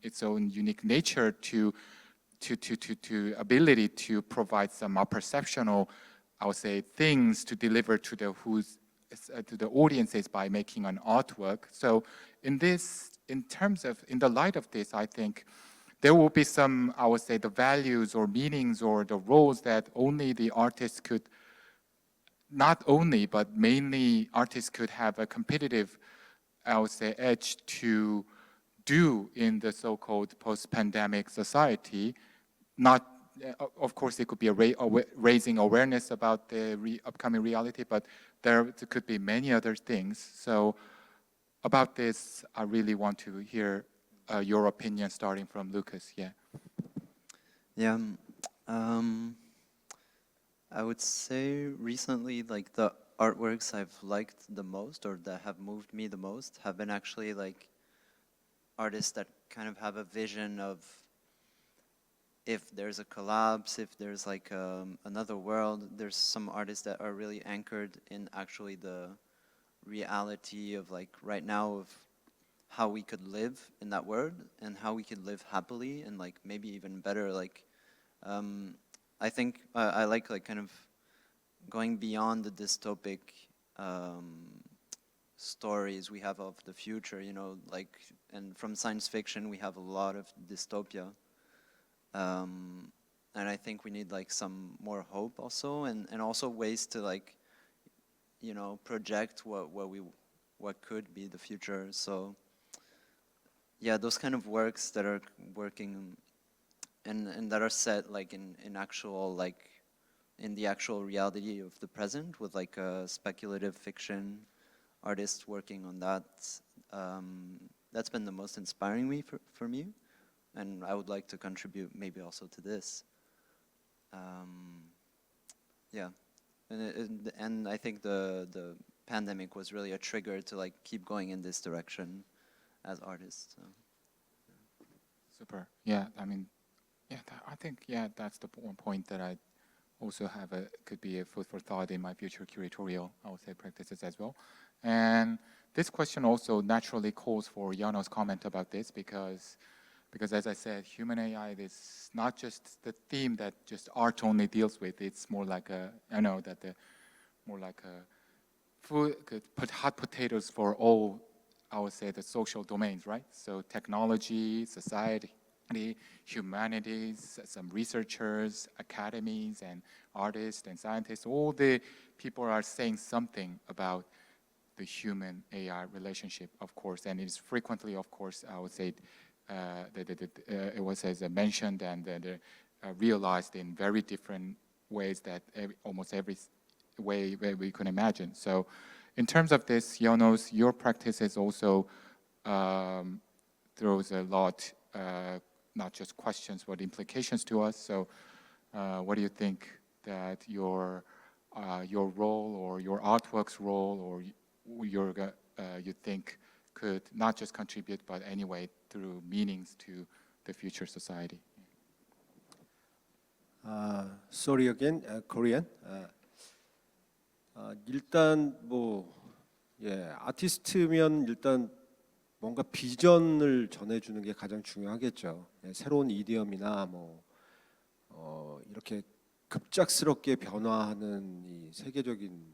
its own unique nature to ability to provide some perceptional, I would say, things to deliver to the audiences by making an artwork. So in the light of this, I think there will be some, I would say, the values or meanings or the roles that only the artist could, not only, but mainly artists could have a competitive, I would say, edge to do in the so-called post-pandemic society. Not, of course, it could be raising awareness about the upcoming reality, but there could be many other things. So about this, I really want to hear your opinion, starting from Lucas. Yeah. Yeah, I would say recently, like, the artworks I've liked the most, or that have moved me the most, have been actually like artists that kind of have a vision of, if there's a collapse, if there's like another world, there's some artists that are really anchored in actually the reality of, like, right now, of how we could live in that world and how we could live happily and, like, maybe even better. Like, I think I like kind of going beyond the dystopic stories we have of the future, you know, like, and from science fiction we have a lot of dystopia. And I think we need, like, some more hope also, and also ways to, like, you know, project what could be the future. So yeah, those kind of works that are working and that are set, like, in actual, like, in the actual reality of the present, with, like, a speculative fiction artists working on that. That's been the most inspiring for me, and I would like to contribute maybe also to this. Yeah, and I think the pandemic was really a trigger to, like, keep going in this direction as artists. So. Super. Yeah, I mean, yeah, I think, yeah, that's the one point that I also have could be a food for thought in my future curatorial, I would say, practices as well. And this question also naturally calls for YEONO's comment about this, because as I said, human AI is not just the theme that just art only deals with. It's more like more like a food, could put hot potatoes for all, I would say, the social domains, right? So technology, society, humanities, some researchers, academies, and artists and scientists, all the people are saying something about the human AI relationship, of course, and it's frequently, of course, I would say, it was as mentioned and realized in very different ways that almost every way we can imagine. So in terms of this, YEONO's, your practice is also throws a lot, not just questions, but implications to us. So what do you think that your role or your artwork's role or you think could not just contribute, but anyway, through meanings to the future society? Sorry again, Korean. 일단 아티스트면 일단 뭔가 비전을 전해주는 게 가장 중요하겠죠. 새로운 이디엄이나 이렇게 급작스럽게 변화하는 이 세계적인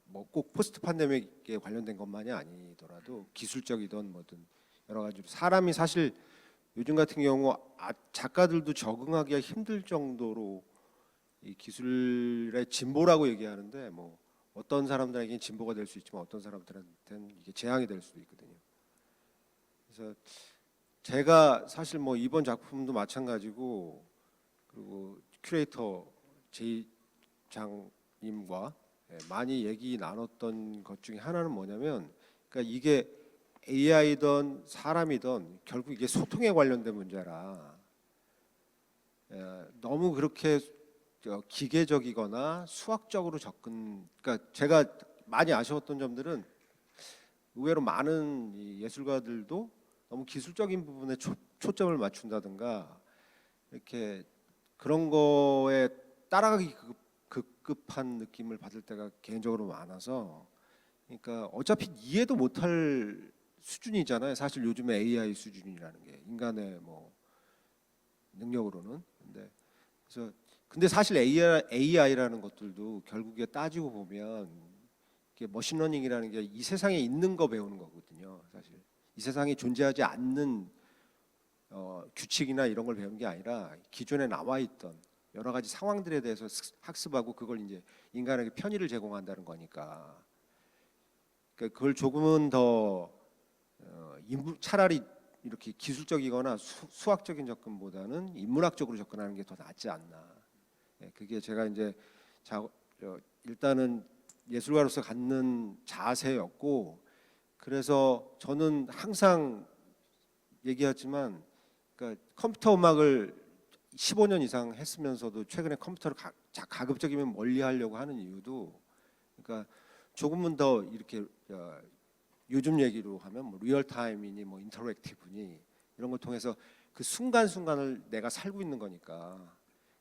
뭐 꼭 포스트 팬데믹에 관련된 것만이 아니더라도 기술적이든 뭐든 여러 가지로 사람이 사실 요즘 같은 경우 작가들도 적응하기가 힘들 정도로 이 기술의 진보라고 얘기하는데 뭐 어떤 사람들에게는 진보가 될 수 있지만 어떤 사람들한테는 이게 재앙이 될 수도 있거든요. 그래서 제가 사실 뭐 이번 작품도 마찬가지고 그리고 큐레이터 제이장님과 많이 얘기 나눴던 것 중에 하나는 뭐냐면 그러니까 이게 AI든 사람이든 결국 이게 소통에 관련된 문제라 너무 그렇게 기계적이거나 수학적으로 접근 그러니까 제가 많이 아쉬웠던 점들은 의외로 많은 예술가들도 너무 기술적인 부분에 초점을 맞춘다든가 이렇게 그런 거에 따라가기 급급한 느낌을 받을 때가 개인적으로 많아서 그러니까 어차피 이해도 못할 수준이잖아요. 사실 요즘에 AI 수준이라는 게 인간의 뭐 능력으로는 근데 사실 AI라는 것들도 결국에 따지고 보면 이게 머신러닝이라는 게 이 세상에 있는 거 배우는 거거든요. 사실 이 세상에 존재하지 않는 규칙이나 이런 걸 배우는 게 아니라 기존에 나와 있던 여러 가지 상황들에 대해서 학습하고 그걸 이제 인간에게 편의를 제공한다는 거니까 그러니까 그걸 조금은 더 차라리 이렇게 기술적이거나 수학적인 접근보다는 인문학적으로 접근하는 게 더 낫지 않나. 그게 제가 이제 일단은 예술가로서 갖는 자세였고 그래서 저는 항상 얘기하지만 그러니까 컴퓨터 음악을 15년 이상 했으면서도 최근에 컴퓨터를 가급적이면 멀리하려고 하는 이유도 그러니까 조금은 더 이렇게 요즘 얘기로 하면 뭐 리얼타임이니 뭐 인터랙티브니 이런 걸 통해서 그 순간순간을 내가 살고 있는 거니까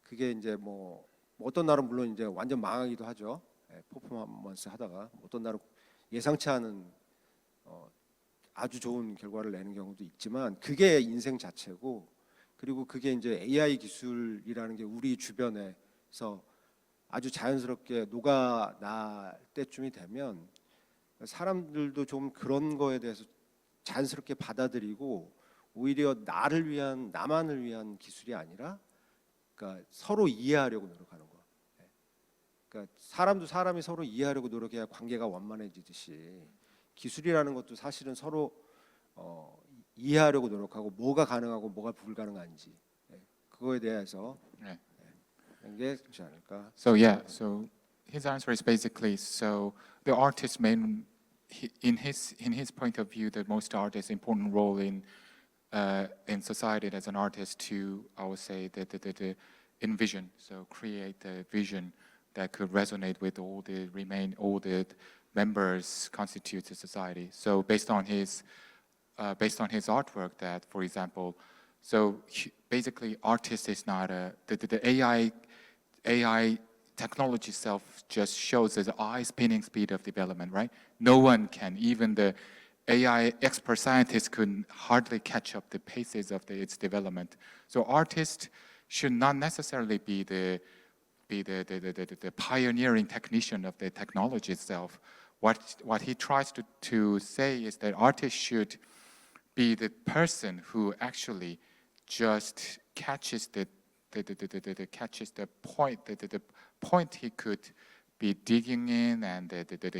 그게 이제 뭐 어떤 날은 물론 이제 완전 망하기도 하죠. 퍼포먼스 하다가 어떤 날은 예상치 않은 아주 좋은 결과를 내는 경우도 있지만 그게 인생 자체고 그리고 그게 이제 AI 기술이라는 게 우리 주변에서 아주 자연스럽게 녹아날 때쯤이 되면 사람들도 좀 그런 거에 대해서 자연스럽게 받아들이고 오히려 나만을 위한 기술이 아니라 그러니까 서로 이해하려고 노력하는 거. 그러니까 사람이 서로 이해하려고 노력해야 관계가 원만해지듯이 기술이라는 것도 사실은 서로 이해하려고 노력하고 뭐가 가능하고 뭐가 불가능한지 그거에 대해서 게 좋지 않을까. So yeah, so his answer is basically so the artist in his point of view, the most artist important role in society as an artist to I would say the envision, so create the vision that could resonate with all the members constitute the society. So based on his artwork, that for example, so basically artist is not the AI technology itself just shows the eye-spinning speed of development, right? No one can, even the AI expert scientists could hardly catch up the paces of its development. So artists should not necessarily be the pioneering technician of the technology itself. What he tries to say is that artists should be the person who actually just catches the point he could be digging in, and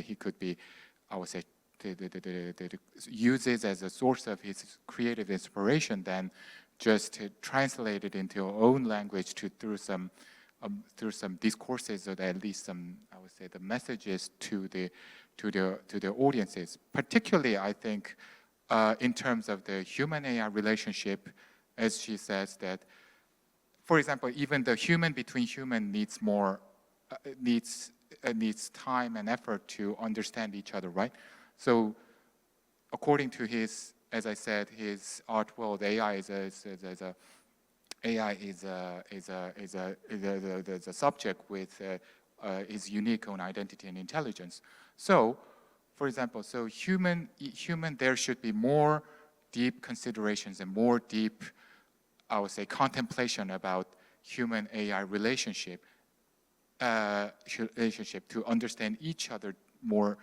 he could be, I would say, uses as a source of his creative inspiration, then just translate it into our own language through some discourses, or at least some, I would say, the messages to the audiences. Particularly, I think, in terms of the human-AI relationship, as she says that, for example, even the human between human needs more, needs time and effort to understand each other, right? So, according to his, as I said, his art world, AI is a subject with his unique own identity and intelligence. So, for example, so human, there should be more deep considerations and more deep, I would say, contemplation about human-AI relationship. relationship to understand each other more,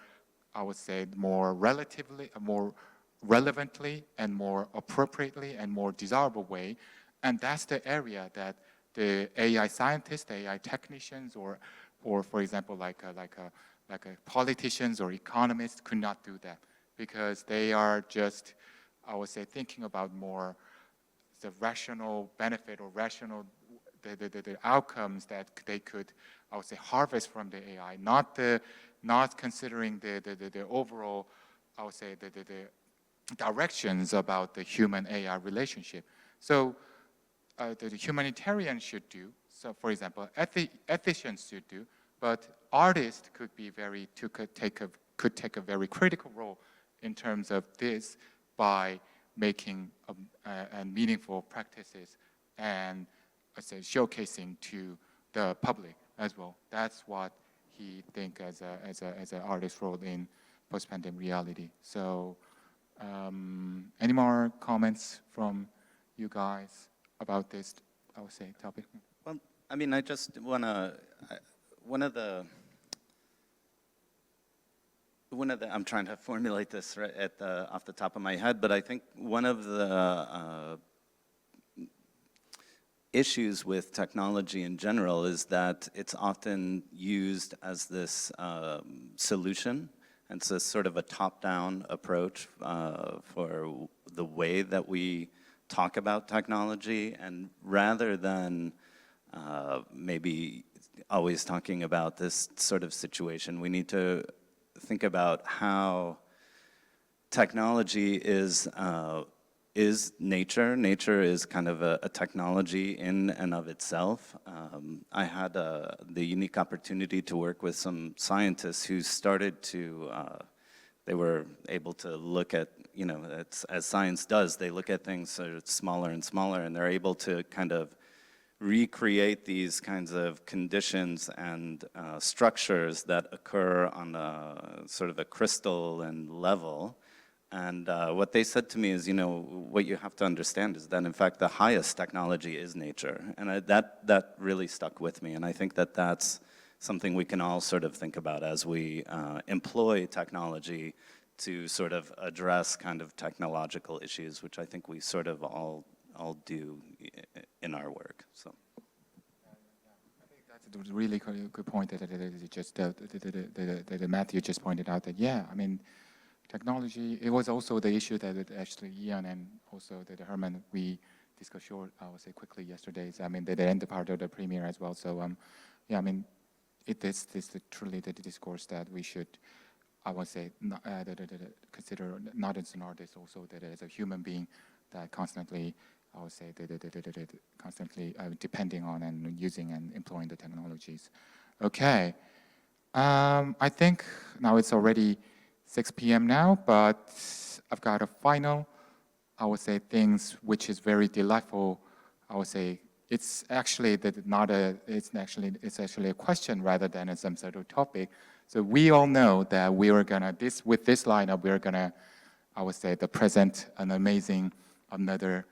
I would say, more relatively, more relevantly, and more appropriately, and more desirable way. And that's the area that the AI scientists, the AI technicians, or for example, like politicians or economists could not do that, because they are just, I would say, thinking about more the rational benefit or rational the outcomes that they could, I would say, harvest from the AI, not considering the overall, I would say, the directions about the human AI relationship. So the humanitarians should do. So, for example, ethicians should do, but artists could take a very critical role in terms of this by making meaningful practices and, I say, showcasing to the public as well. That's what he think as an artist role in post-pandemic reality. So, any more comments from you guys about this, I would say, topic? Well, I mean, I just want to, I'm trying to formulate this right off the top of my head, but I think one of the issues with technology in general is that it's often used as this solution. And it's a sort of a top-down approach for the way that we talk about technology, and rather than maybe always talking about this sort of situation, we need to think about how technology is nature. Nature is kind of a technology in and of itself. I had the unique opportunity to work with some scientists who started to, they were able to look at, you know, as science does, they look at things sort of smaller and smaller, and they're able to kind of recreate these kinds of conditions and structures that occur on a sort of a crystal and level. And what they said to me is, you know, what you have to understand is that, in fact, the highest technology is nature. And that really stuck with me. And I think that that's something we can all sort of think about as we employ technology to sort of address kind of technological issues, which I think we sort of all do in our work. So. I think that's a really good point that Matthew just pointed out, that, yeah, I mean, technology, it was also the issue that actually Yiyun and also that Herman, we discussed short, I would say quickly yesterday. I mean, they end part of the premiere as well. So, yeah, I mean, it is truly the discourse that we should, I would say, consider not as an artist, also that as a human being that constantly, I would say, constantly depending on and using and employing the technologies. Okay. I think now it's already 6 p.m. now, but I've got a final, I would say, things which is very delightful. I would say it's actually it's actually a question rather than some sort of topic. So we all know that we are gonna with this lineup we're gonna, I would say, present an amazing another,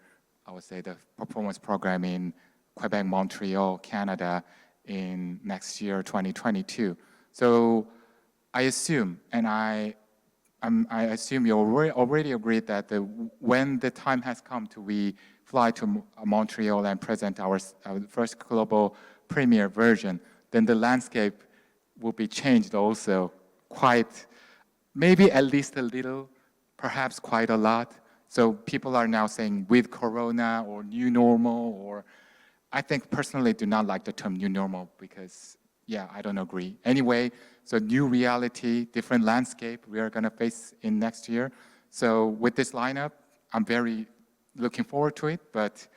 I would say, the performance program in Quebec, Montreal, Canada in next year, 2022. So I assume, and I assume you already agreed that when the time has come we fly to Montreal and present our first global premiere version, then the landscape will be changed also quite, maybe at least a little, perhaps quite a lot. So people are now saying with Corona or new normal, or I think personally do not like the term new normal because, yeah, I don't agree. Anyway, so new reality, different landscape we are gonna face in next year. So with this lineup, I'm very looking forward to it, but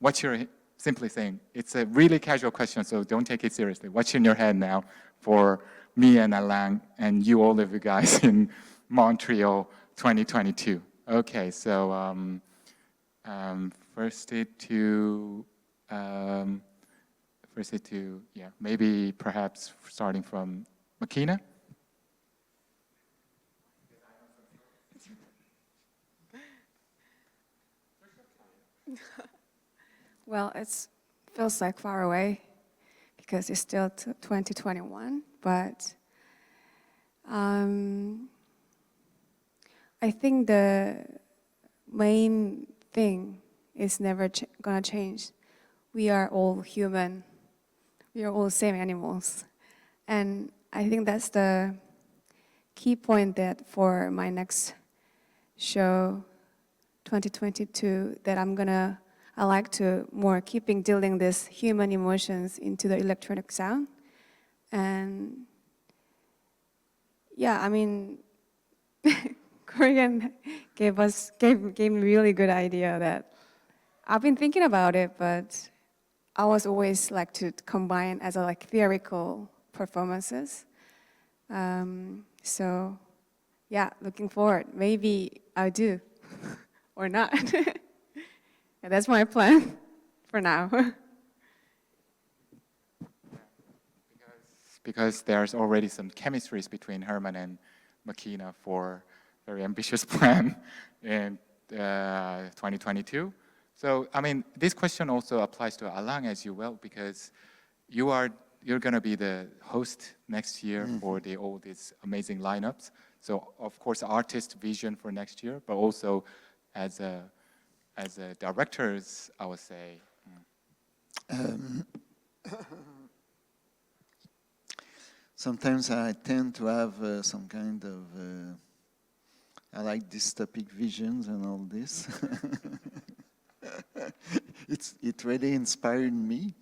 what you're simply saying, it's a really casual question, so don't take it seriously. What's in your head now for me and Alain and you, all of you guys in Montreal 2022? Okay, so first to, yeah, maybe perhaps starting from machìna. Well, it feels like far away because it's still 2021, but I think the main thing is never gonna change. We are all human. We are all same animals. And I think that's the key point that for my next show, 2022, that I like to more keeping dealing this human emotions into the electronic sound. And yeah, I mean, Korean gave me really good idea that I've been thinking about it, but I was always like to combine as a like theoretical performances. So yeah, looking forward. Maybe I'll do or not. Yeah, that's my plan for now. Because there's already some chemistries between Herman and machìna for very ambitious plan in 2022. So, I mean, this question also applies to Alain as well, because you're going to be the host next year for all these amazing lineups. So, of course, artist vision for next year, but also as a directors, I would say. Sometimes I tend to have some kind of, I like dystopic visions and all this. It really inspired me,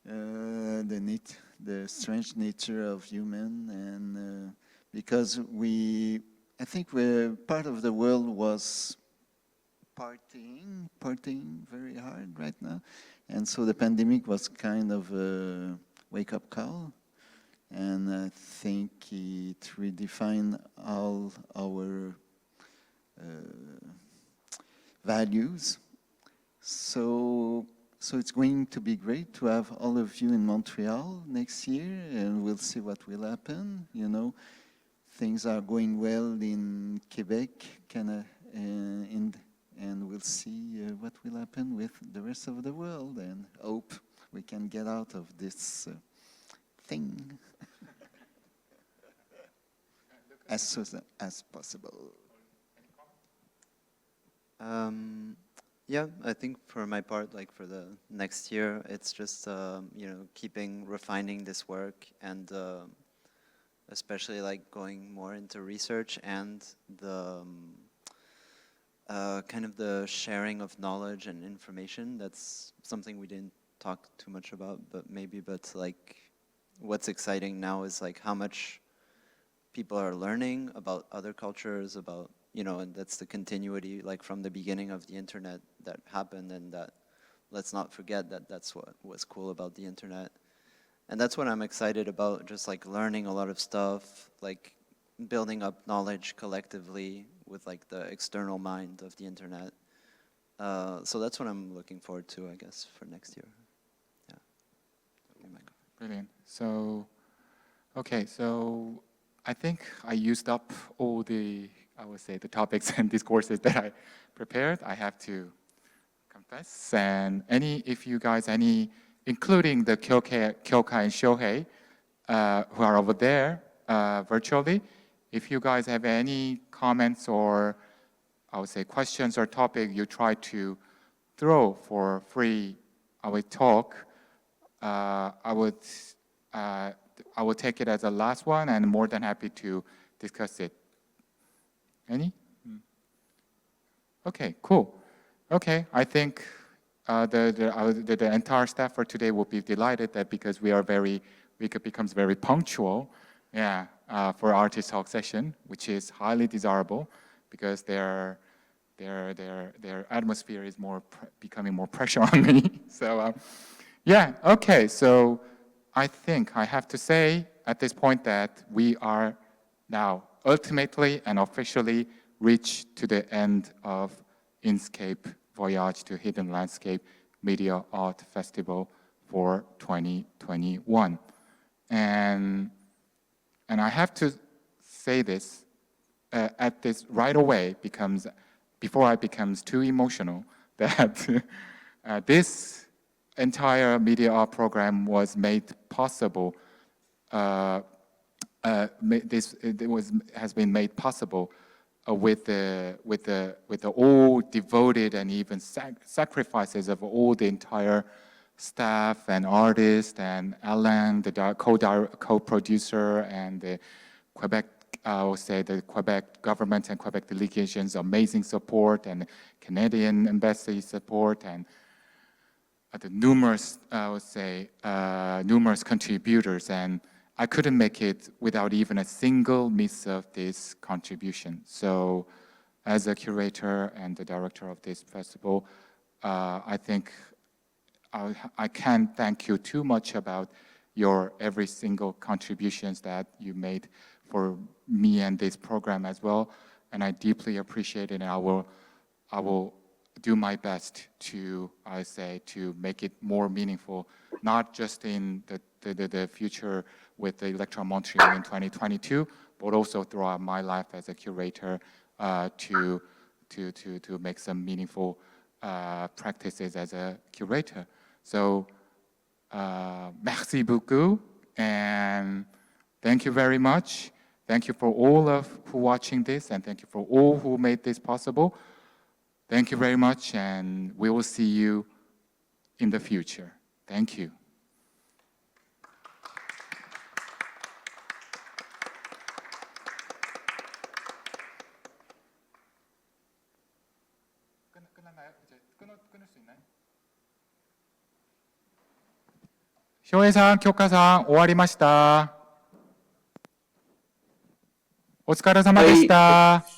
the strange nature of human, and because I think part of the world was partying very hard right now, and so the pandemic was kind of a wake-up call, and I think it redefined all our values. So it's going to be great to have all of you in Montreal next year, and we'll see what will happen. You know, things are going well in Quebec, and we'll see what will happen with the rest of the world, and hope we can get out of this thing as soon as possible. Yeah, I think for my part, like for the next year, it's just keeping refining this work, and especially like going more into research and the kind of the sharing of knowledge and information. That's something we didn't talk too much about, but like what's exciting now is like how much people are learning about other cultures, about, and that's the continuity, like from the beginning of the internet that happened, and that let's not forget that that's what was cool about the internet. And that's what I'm excited about, just like learning a lot of stuff, like building up knowledge collectively with like the external mind of the internet. So that's what I'm looking forward to, I guess, for next year. Yeah. Brilliant. So, okay, so I think I used up all the, I would say, the topics and discourses that I prepared. I have to confess. And if you guys, including the Kyokai and Shohei, who are over there virtually, if you guys have any comments or, I would say, questions or topic you try to throw for free, talk, I would take it as a last one, and more than happy to discuss it. Any? Okay, cool. Okay, I think the entire staff for today will be delighted that because becomes very punctual, yeah, for artist talk session, which is highly desirable because their atmosphere is becoming more pressure on me. So yeah, okay. So I think I have to say at this point that we are now ultimately and officially reached to the end of INSCAPE Voyage to Hidden Landscape Media Art Festival for 2021. And I have to say this at this right away before I becomes too emotional, that this entire media art program was made possible. Has been made possible with the all devoted and even sacrifices of all the entire staff and artists and Alain, the co-producer, and the Quebec, I will say the Quebec government and Quebec delegations, amazing support, and Canadian embassy support, and the numerous, I would say, numerous contributors. And I couldn't make it without even a single miss of this contribution. So as a curator and the director of this festival, I think I can't thank you too much about your every single contributions that you made for me and this program as well. And I deeply appreciate it, and I will do my best to, I say, to make it more meaningful, not just in the future with the Electron Montreal in 2022, but also throughout my life as a curator to make some meaningful practices as a curator. So, merci beaucoup, and thank you very much. Thank you for all of who watching this, and thank you for all who made this possible. Thank you very much, and we will see you in the future. Thank you. 쇼해상 교과상 終わりました。お疲れ様でした。